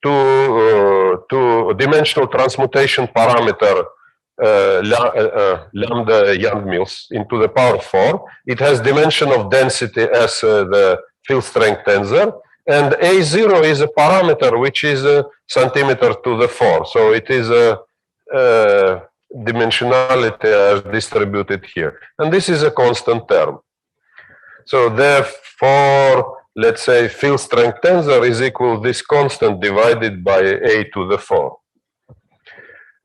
to dimensional transmutation parameter lambda Young-Mills into the power 4. It has dimension of density as the field strength tensor, and A0 is a parameter which is a centimeter to the 4. So it is a dimensionality as distributed here, and this is a constant term. So therefore, let's say field strength tensor is equal to this constant divided by A to the 4.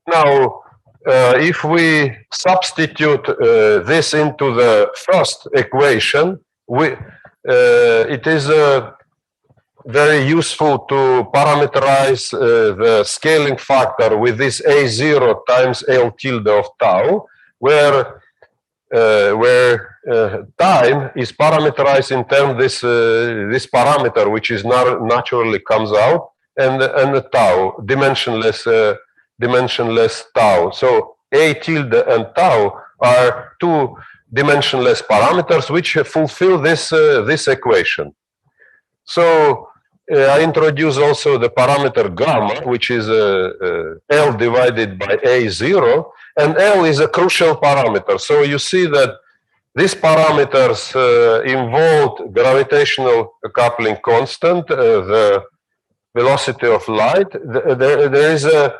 Now, if we substitute this into the first equation, it is very useful to parameterize the scaling factor with this A0 times L tilde of tau, where time is parameterized in terms this parameter which is naturally comes out, and the tau, dimensionless tau. So A tilde and tau are two dimensionless parameters which fulfill this equation. So I introduce also the parameter gamma, which is L divided by A0, and L is a crucial parameter. So you see that these parameters involve gravitational coupling constant, the velocity of light. There is a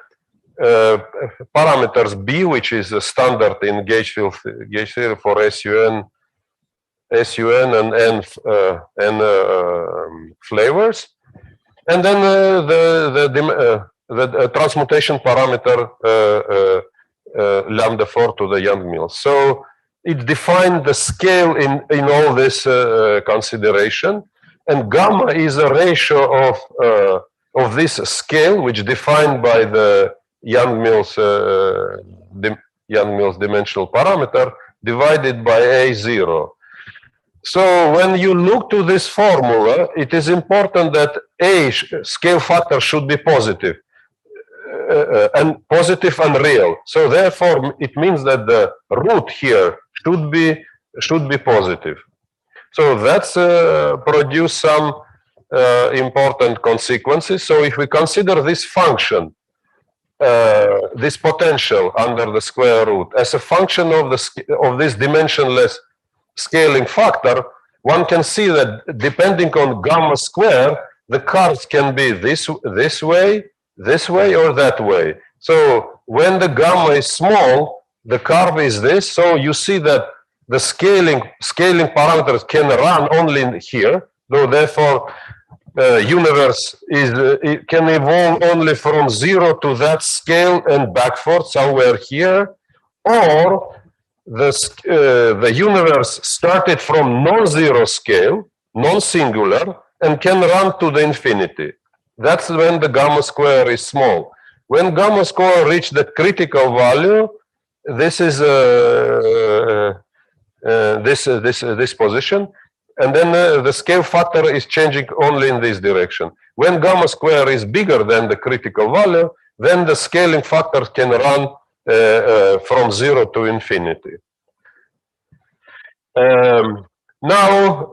parameters B, which is a standard in gauge theory for SUN and N flavors, and then the transmutation parameter lambda 4 to the Young-Mills. So it defined the scale in all this consideration, and gamma is a ratio of this scale, which defined by the Young-Mills dimensional parameter divided by A0. So when you look to this formula, it is important that A scale factor should be positive. And positive and real. So therefore, it means that the root here should be positive. So that's produce some important consequences. So if we consider this function, this potential under the square root as a function of this dimensionless scaling factor, one can see that depending on gamma square, the curves can be this way, or that way. So when the gamma is small, the curve is this. So you see that the scaling parameters can run only here. So therefore, universe it can evolve only from 0 to that scale and backward somewhere here, or the universe started from non-zero scale, non-singular, and can run to the infinity. That's when the gamma square is small. When gamma square reaches the critical value, this is this position, and then the scale factor is changing only in this direction. When gamma square is bigger than the critical value, then the scaling factor can run from 0 to infinity. Now,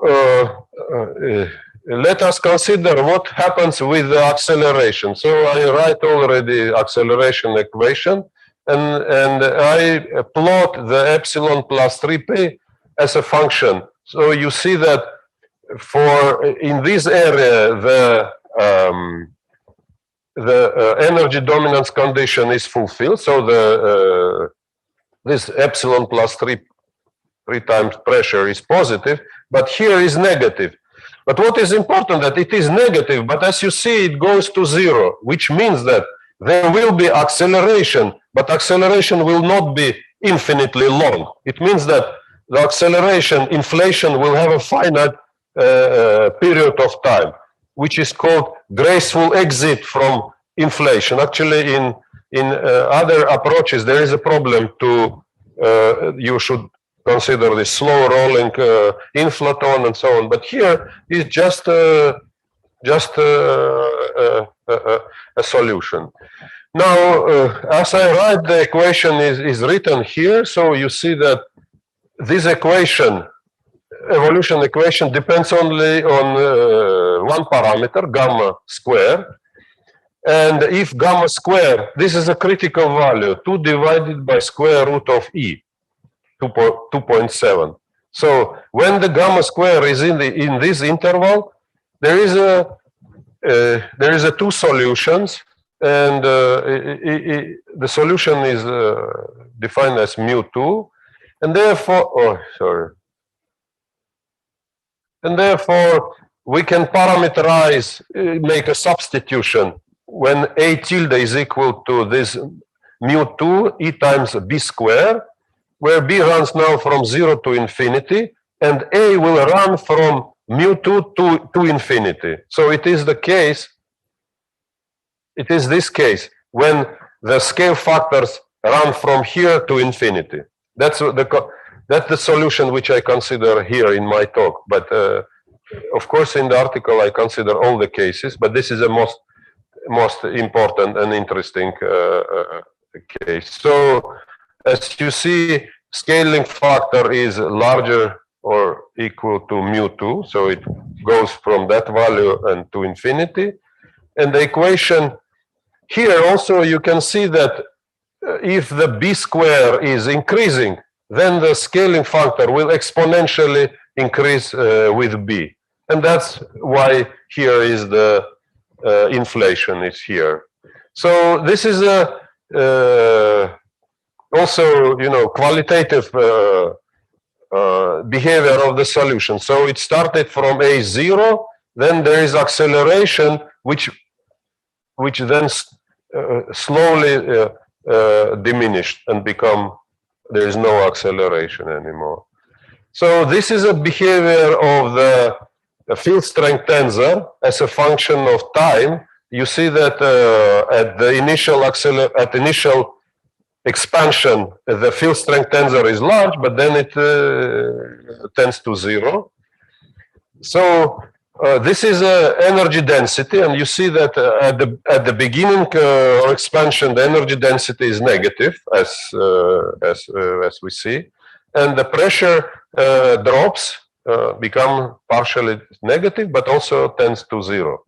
let us consider what happens with the acceleration. So I write already acceleration equation, and I plot the epsilon plus 3p as a function. So you see that in this area, the energy dominance condition is fulfilled. So this epsilon plus 3 times pressure is positive, but here is negative. But what is important that it is negative, but as you see, it goes to 0, which means that there will be acceleration, but acceleration will not be infinitely long. It means that the acceleration, inflation, will have a finite period of time, which is called graceful exit from inflation. Actually, in other approaches, there is a problem to, you should consider this slow rolling inflaton and so on. But here is just a solution. Now, as I write, the equation is written here. So you see that this equation, evolution equation, depends only on one parameter, gamma square. And if gamma square, this is a critical value, 2 divided by square root of e, 2.7. So when the gamma square is in this interval, there is a two solutions, and the solution is defined as mu2, and therefore, and therefore we can parameterize, make a substitution when a tilde is equal to this mu2 e times b square, where b runs now from 0 to infinity, and a will run from mu2 to infinity. So it is the case, it is this case, when the scale factors run from here to infinity. That's the solution which I consider here in my talk. But of course, in the article, I consider all the cases, but this is the most important and interesting case. So as you see, scaling factor is larger or equal to mu2, so it goes from that value and to infinity. And the equation here also, you can see that if the b square is increasing, then the scaling factor will exponentially increase with b. And that's why here is the inflation is here. So this is a also, qualitative behavior of the solution. So it started from A0, then there is acceleration, which then slowly diminished and become, there is no acceleration anymore. So this is a behavior of the field strength tensor as a function of time. You see that at the initial expansion, the field strength tensor is large, but then it tends to 0. So this is energy density, and you see that at the beginning of expansion, the energy density is negative, as we see, and the pressure drops, become partially negative, but also tends to 0.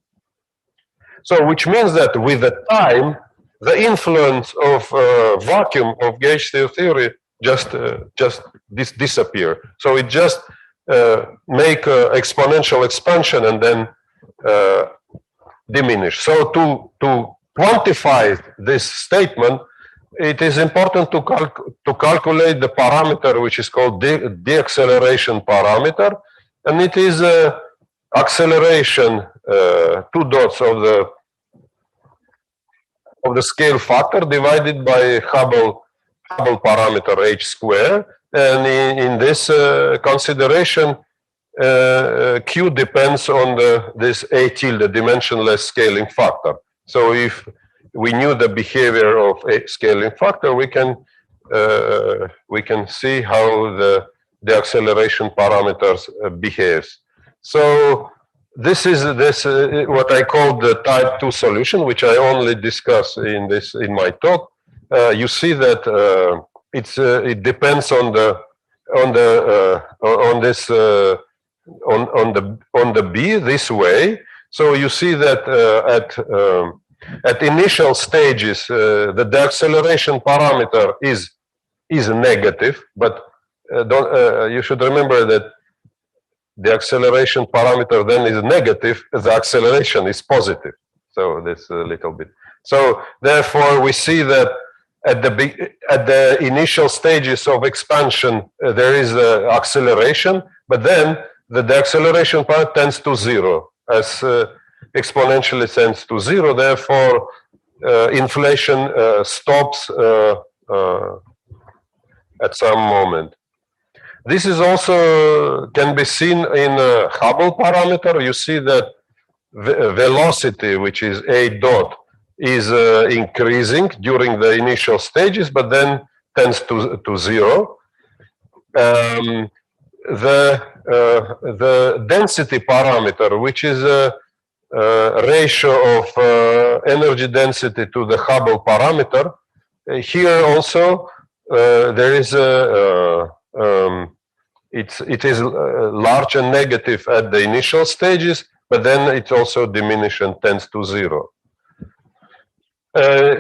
So, which means that with the time, the influence of vacuum of gauge theory just disappear. So it just make exponential expansion and then diminish. So to quantify this statement, it is important to calculate the parameter which is called deacceleration parameter, and it is acceleration 2 dots of the scale factor divided by Hubble parameter h square. And in this consideration, Q depends on this A tilde dimensionless scaling factor. So if we knew the behavior of a scaling factor, we can see how the acceleration parameters behaves. So this is what I call the type 2 solution, which I only discuss in my talk. You see that it depends on the B this way. So you see that at initial stages the deacceleration parameter is negative, but you should remember that the acceleration parameter then is negative, the acceleration is positive. So that's a little bit. So therefore we see that at the initial stages of expansion there is acceleration, but then the acceleration part tends to 0 as exponentially tends to 0. Therefore inflation stops at some moment. This is also can be seen in a Hubble parameter. You see that velocity, which is A dot, is increasing during the initial stages, but then tends to 0. The density parameter, which is a ratio of energy density to the Hubble parameter, here also there is it is large and negative at the initial stages, but then it also diminishes and tends to 0.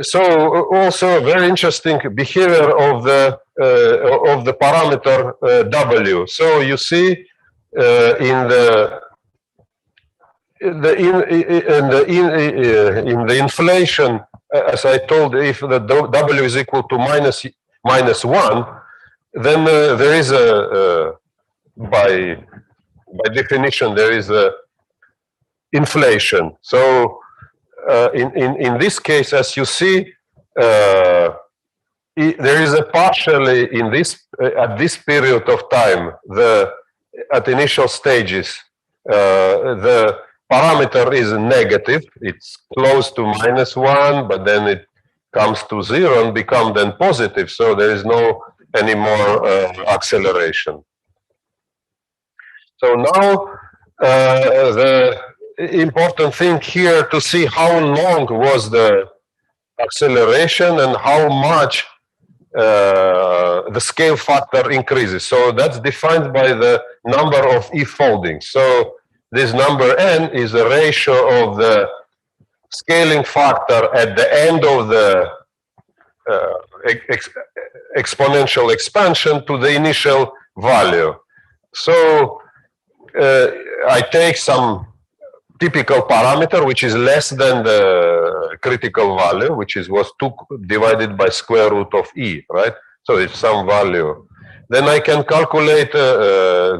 So also very interesting behavior of the parameter W. So you see in the inflation, as I told, if the W is equal to minus 1, then there is by definition there is a inflation. So in this case, as you see, there is a partially in this at this period of time, at initial stages, the parameter is negative. It's close to -1, but then it comes to 0 and become then positive. So there is no any more acceleration. So now the important thing here to see how long was the acceleration and how much the scale factor increases. So that's defined by the number of E foldings. So this number n is a ratio of the scaling factor at the end of the exponential expansion to the initial value. So I take some typical parameter which is less than the critical value, which was 2 divided by square root of E, right? So it's some value. Then I can calculate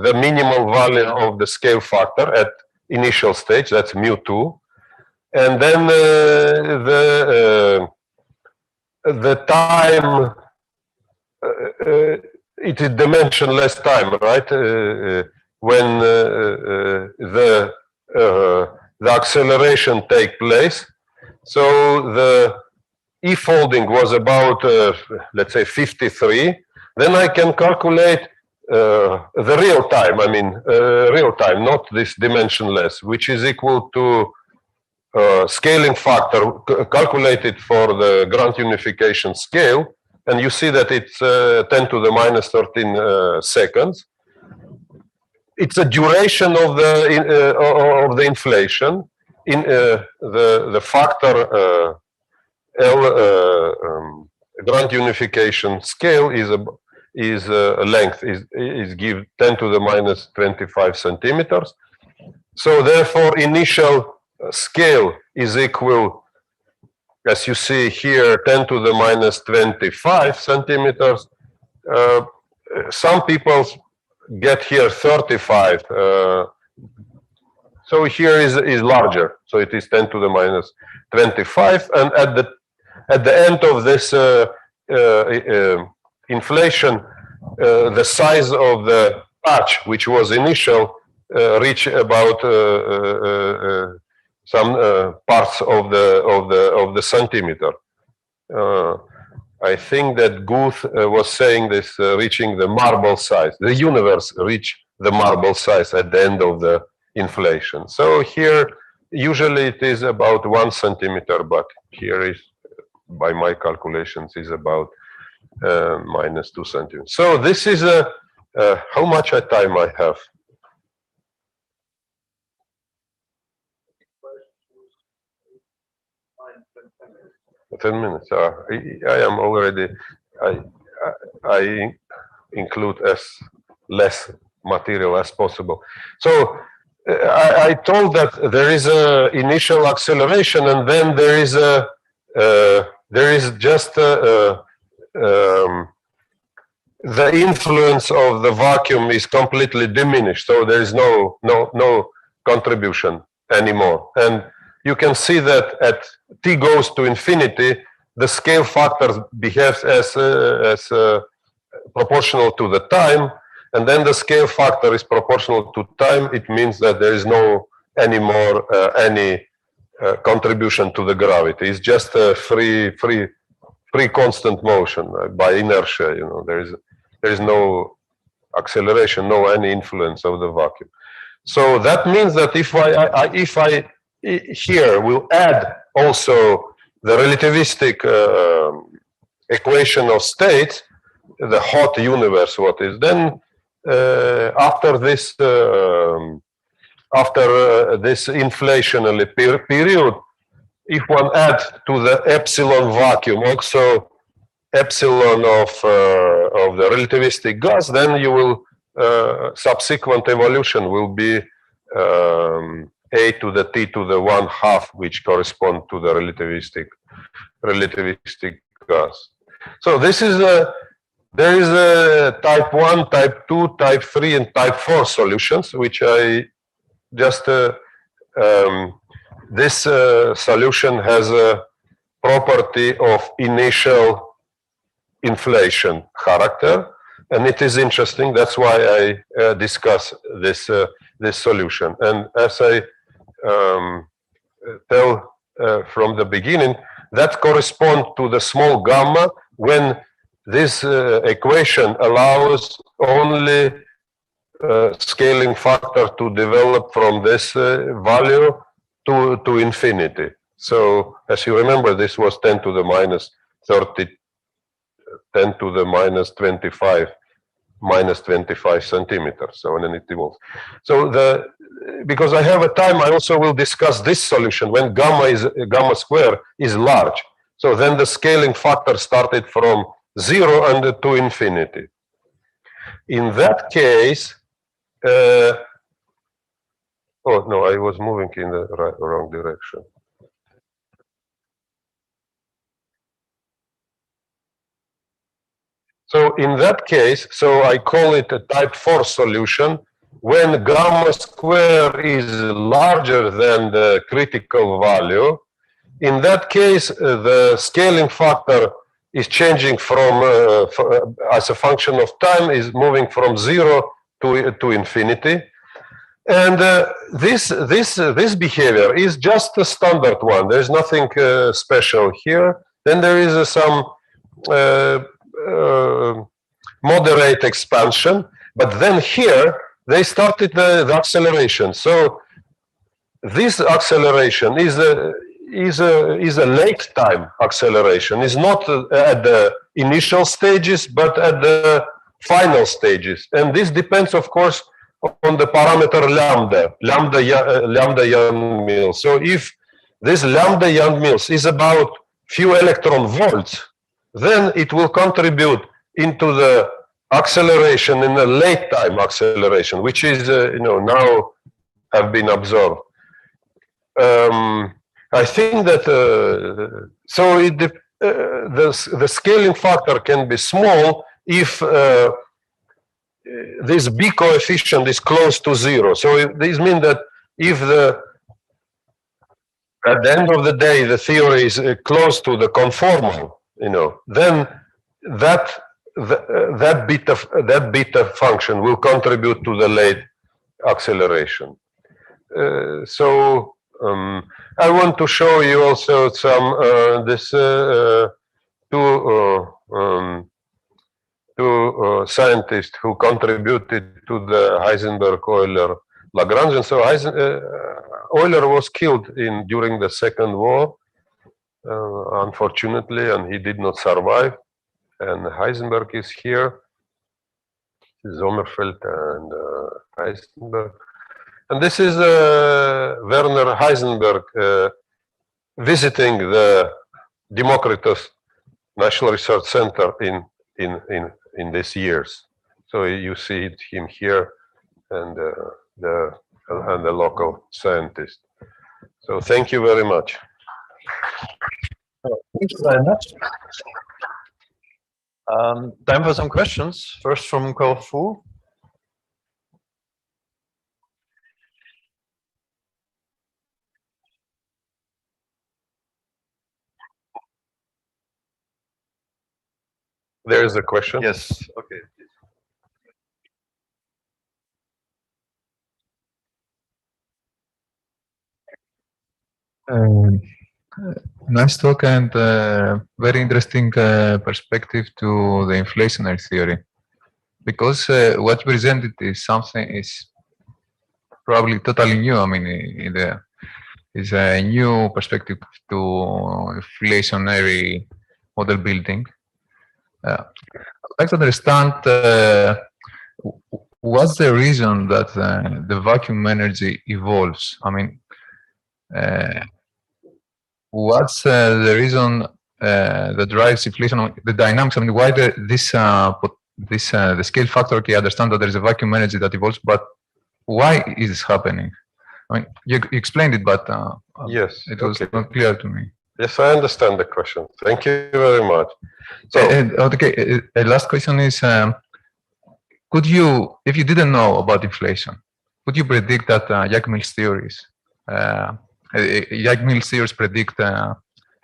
the minimal value of the scale factor at initial stage, that's mu2. And then the time, it is dimensionless time, right? When the acceleration take place. So the e-folding was about, let's say 53. Then I can calculate the real time, I mean, real time, not this dimensionless, which is equal to scaling factor calculated for the Grant unification scale. And you see that it's 10 to the minus 13 seconds. It's a duration of the inflation. In the factor L Grant unification scale is length is give 10 to the minus 25 centimeters. So therefore, initial scale is equal, as you see here, 10 to the minus 25 centimeters. Some people get here 35. So here is larger. So it is 10 to the minus 25. And at the end of this inflation, the size of the patch, which was initial, reach about some parts of the centimeter. I think that Guth was saying this, reaching the marble size. The universe reach the marble size at the end of the inflation. So here, usually it is about 1 centimeter, but here is, by my calculations, is about minus 2 centimeters. So this is how much time I have? 10 minutes. I am already. I include as less material as possible. So I told that there is a initial acceleration, and then there is just the influence of the vacuum is completely diminished. So there is no contribution anymore. And you can see that at t goes to infinity, the scale factor behaves as proportional to the time, and then the scale factor is proportional to time. It means that there is no anymore any contribution to the gravity. It's just a free constant motion by inertia. You know, there is no acceleration, no any influence of the vacuum. So that means that if I here will add also the relativistic equation of states, the hot universe, what is then after this inflationary period, if one adds to the epsilon vacuum also epsilon of the relativistic gas, then you will subsequent evolution will be a to the t to the 1/2, which correspond to the relativistic gas. So this is there is a type 1, type 2, type 3, and type 4 solutions, which I just this solution has a property of initial inflation character, and it is interesting. That's why I discuss this this solution. And as I tell from the beginning, that corresponds to the small gamma when this equation allows only scaling factor to develop from this value to infinity. So as you remember, this was 10 to the minus 30, 10 to the minus 25 centimeters. So then it evolves. So because I have a time, I also will discuss this solution when gamma square is large. So then the scaling factor started from 0 and to infinity. In that case, oh no, I was moving in the wrong direction. So in that case, so I call it a type 4 solution when gamma square is larger than the critical value. In that case, the scaling factor is changing from as a function of time, is moving from 0 to infinity. And this behavior is just a standard one. There's nothing special here. Then there is some moderate expansion, but then here they started the acceleration. So this acceleration is a late time acceleration. It's not at the initial stages, but at the final stages. And this depends, of course, on the parameter lambda Young-Mills. So if this lambda Young-Mills is about few electron volts, then it will contribute into the acceleration in the late time acceleration, which is now have been observed. I think that so the scaling factor can be small if this B coefficient is close to 0. So this means that if at the end of the day the theory is close to the conformal, then that beta function will contribute to the late acceleration. I want to show you also some two scientists who contributed to the Heisenberg-Euler-Lagrangian. So Euler was killed during the Second War, unfortunately, and he did not survive. And Heisenberg is here, Sommerfeld and Heisenberg. And this is Werner Heisenberg visiting the Democritus National Research Center in these years. So you see him here and the local scientist. So thank you very much. Thank you very much. Time for some questions. First from Corfu. There is a question. Yes. Okay. Nice talk and very interesting perspective to the inflationary theory, because what you presented is probably totally new. I mean, is a new perspective to inflationary model building. I'd like to understand what's the reason that the vacuum energy evolves. I mean, what's the reason that drives inflation, the dynamics? I mean, why the scale factor? Okay, I understand that there is a vacuum energy that evolves, but why is this happening? I mean, you explained it, but yes, it was not clear to me. Yes, I understand the question. Thank you very much. So, okay, last question is: could you, if you didn't know about inflation, could you predict that Young-Mills theories? Young-Mills theories predict at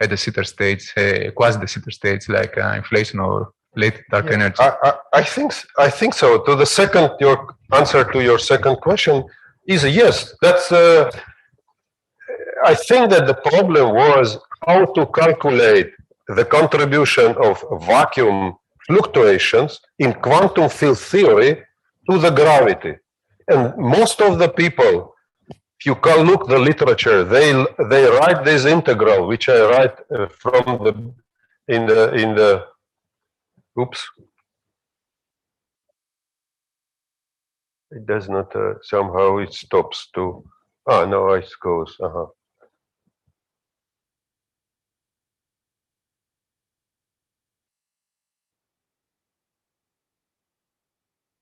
the Sitter states, quasi-de Sitter states like inflation or late dark energy. I think so. To the second, your answer to your second question is yes. That's. I think that the problem was how to calculate the contribution of vacuum fluctuations in quantum field theory to the gravity, and most of the people, if you can look the literature, they write this integral, which I write from in the oops, it does not somehow it stops to no, it goes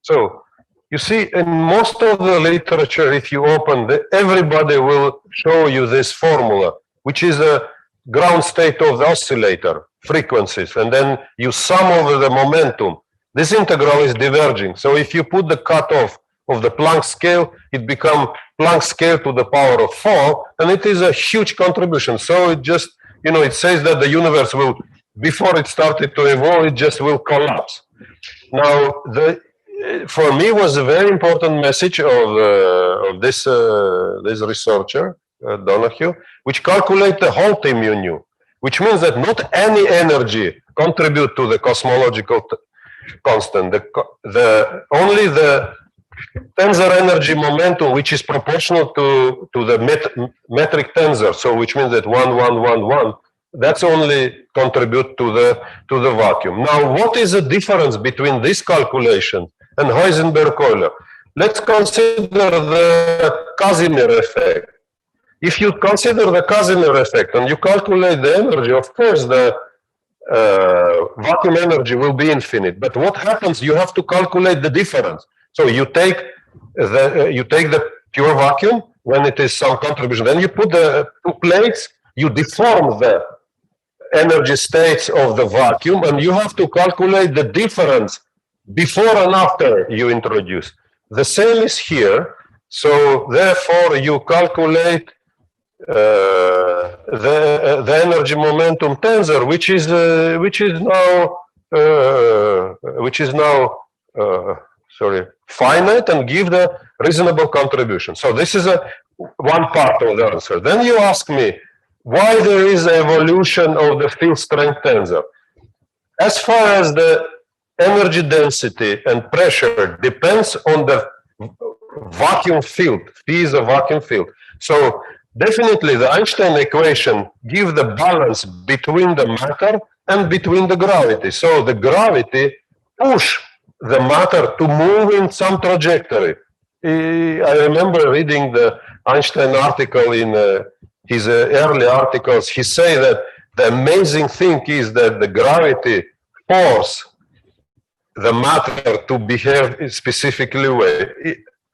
So you see, in most of the literature, if you open, everybody will show you this formula, which is a ground state of the oscillator frequencies, and then you sum over the momentum. This integral is diverging. So if you put the cutoff of the Planck scale, it becomes Planck scale to the power of 4, and it is a huge contribution. So it just, it says that the universe will before it started to evolve, it just will collapse. Now, for me, was a very important message of this researcher, Donahue, which calculate the whole mu, which means that not any energy contribute to the cosmological constant. Only the tensor energy momentum, which is proportional to the metric tensor, so which means that 1, 1, 1, 1, that's only contribute to the vacuum. Now, what is the difference between this calculation and Heisenberg-Euler? Let's consider the Casimir effect. If you consider the Casimir effect and you calculate the energy, of course, the vacuum energy will be infinite. But what happens? You have to calculate the difference. So you take the pure vacuum when it is some contribution. Then you put the two plates. You deform the energy states of the vacuum, and you have to calculate the difference before and after you introduce. The same is here. So therefore, you calculate the energy momentum tensor, which is now finite, and give the reasonable contribution. So this is one part of the answer. Then you ask me why there is evolution of the field strength tensor. As far as the energy density and pressure depends on the vacuum field, phi is a vacuum field. So definitely the Einstein equation gives the balance between the matter and between the gravity. So the gravity push the matter to move in some trajectory. I remember reading the Einstein article in his early articles. He say that the amazing thing is that the gravity force the matter to behave in a specific way.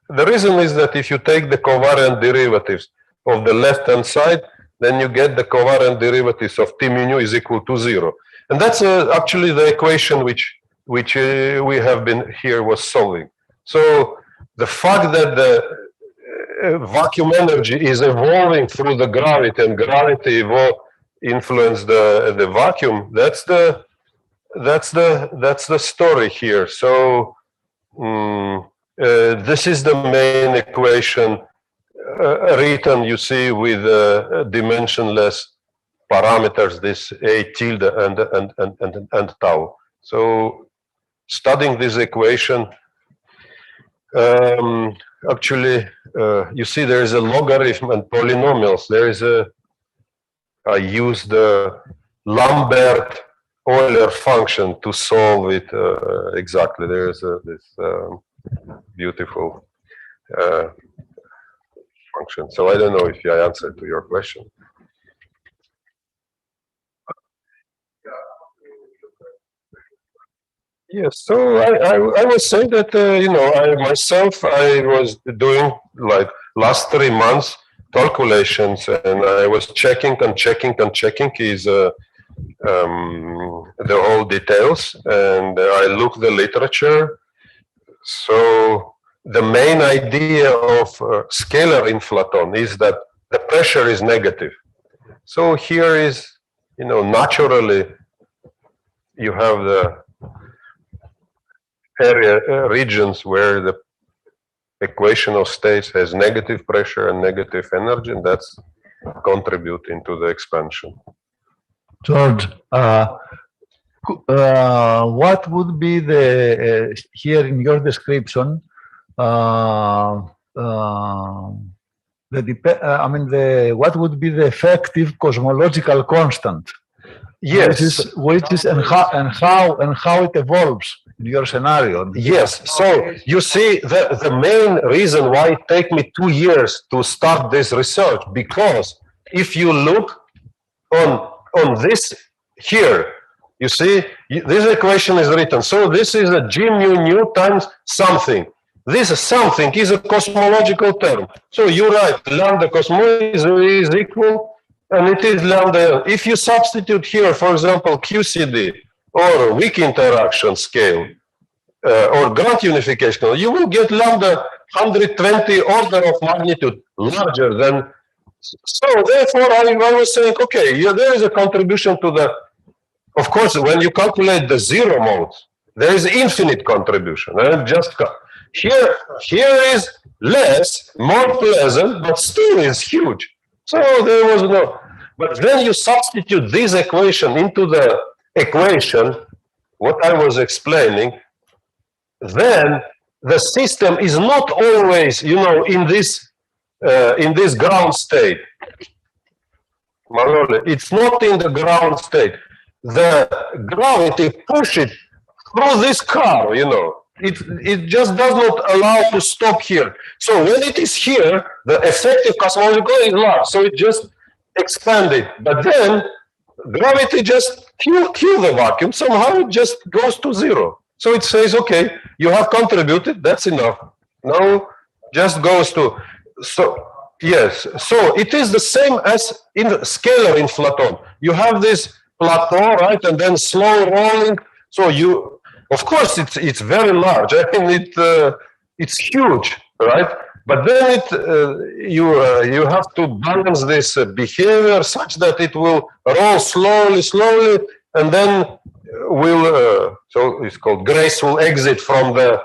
The reason is that if you take the covariant derivatives of the left-hand side, then you get the covariant derivatives of T mu nu is equal to 0. And that's actually the equation which we have been here was solving. So the fact that the vacuum energy is evolving through the gravity, and gravity influence the vacuum, that's the story here. So this is the main equation written, you see, with dimensionless parameters, this A tilde and tau. So studying this equation, actually, you see there is a logarithm and polynomials. There is I use the Lambert-Euler function to solve it exactly. There is this beautiful function. So I don't know if I answered to your question. Yes, so I was saying that, I was doing like last 3 months calculations, and I was checking is the whole details, and I looked the literature. So the main idea of scalar inflaton is that the pressure is negative. So here is, naturally you have the area regions where the equation of states has negative pressure and negative energy, and that's contributing to the expansion. George, what would be the here in your description? What would be the effective cosmological constant? Yes, which is and how it evolves in your scenario. Yes, so you see the main reason why it take me 2 years to start this research, because if you look on this here, you see this equation is written. So this is a G mu nu times something. This something is a cosmological term. So you write lambda cosmology is equal, and it is lambda. If you substitute here, for example, QCD or weak interaction scale or Grant unification, you will get lambda 120 order of magnitude larger than. So therefore, I was saying, okay, there is a contribution to the of course, when you calculate the zero mode, there is infinite contribution. And just here is less, more pleasant, but still is huge. So there was no. But when you substitute this equation into the equation, what I was explaining, then the system is not always, you know, in this ground state. It's not in the ground state. The gravity pushes through this car, you know. It just does not allow to stop here. So when it is here, the effective cosmological is large. So it just expanded. But then gravity just kill the vacuum. Somehow it just goes to zero. So it says, okay, you have contributed, that's enough. Now just goes to, so yes. So it is the same as in scalar inflaton. You have this plateau, right? And then slow rolling. So you, of course, it's very large. I mean, it's huge, right? But then you have to balance this behavior such that it will roll slowly, and then will so it's called graceful exit from the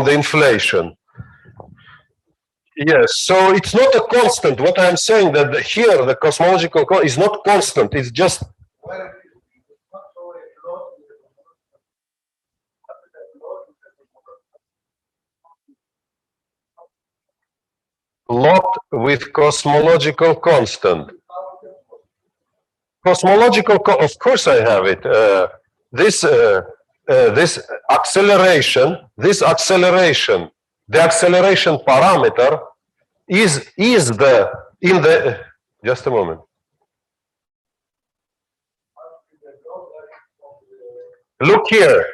inflation. Yes, so it's not a constant. What I'm saying that here the cosmological is not constant. It's just lot with cosmological constant. Cosmological, of course I have it. This acceleration, the acceleration parameter is just a moment. Look here,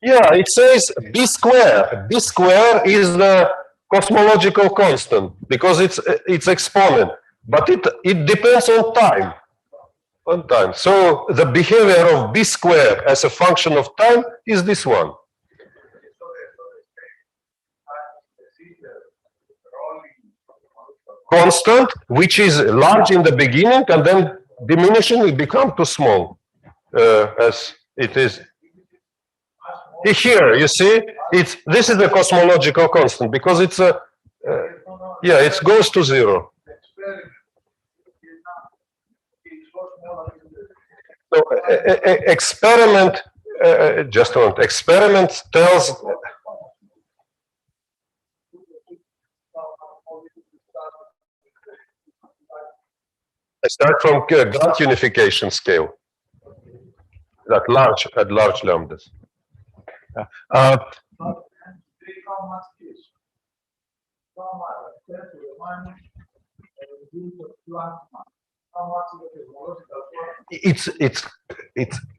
it says b square. B square is the cosmological constant because it's exponent, but it depends on time. So the behavior of b square as a function of time is this one. Constant, which is large in the beginning and then diminishing, it becomes too small, as it is. Here, you see, this is the cosmological constant because it's a, it goes to zero. So experiment, just a moment, experiment tells. I start from Grant unification scale at large lambdas. It's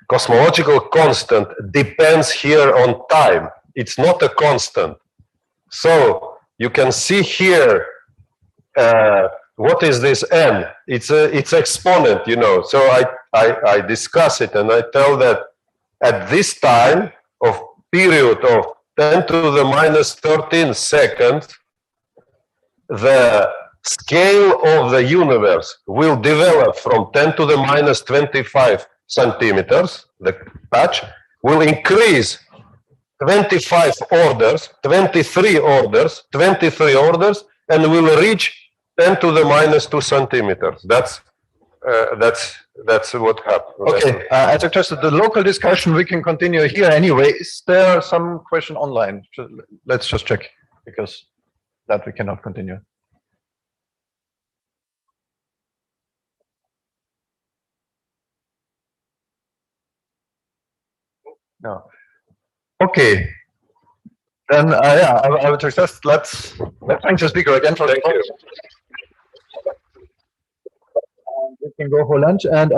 cosmological constant depends here on time. It's not a constant. So you can see here. What is this n? It's exponent, you know. So I discuss it and I tell that at this time of period of 10 to the minus 13 seconds, the scale of the universe will develop from 10 to the minus 25 centimeters. The patch will increase 23 orders, and will reach 10 to the minus 2 centimeters. That's what happened. Okay, as I trusted the local discussion, we can continue here anyway. Is there some question online? Let's just check, because that we cannot continue. No. Okay. Then, I would suggest let's thank the speaker again for the talk. We can go for lunch, and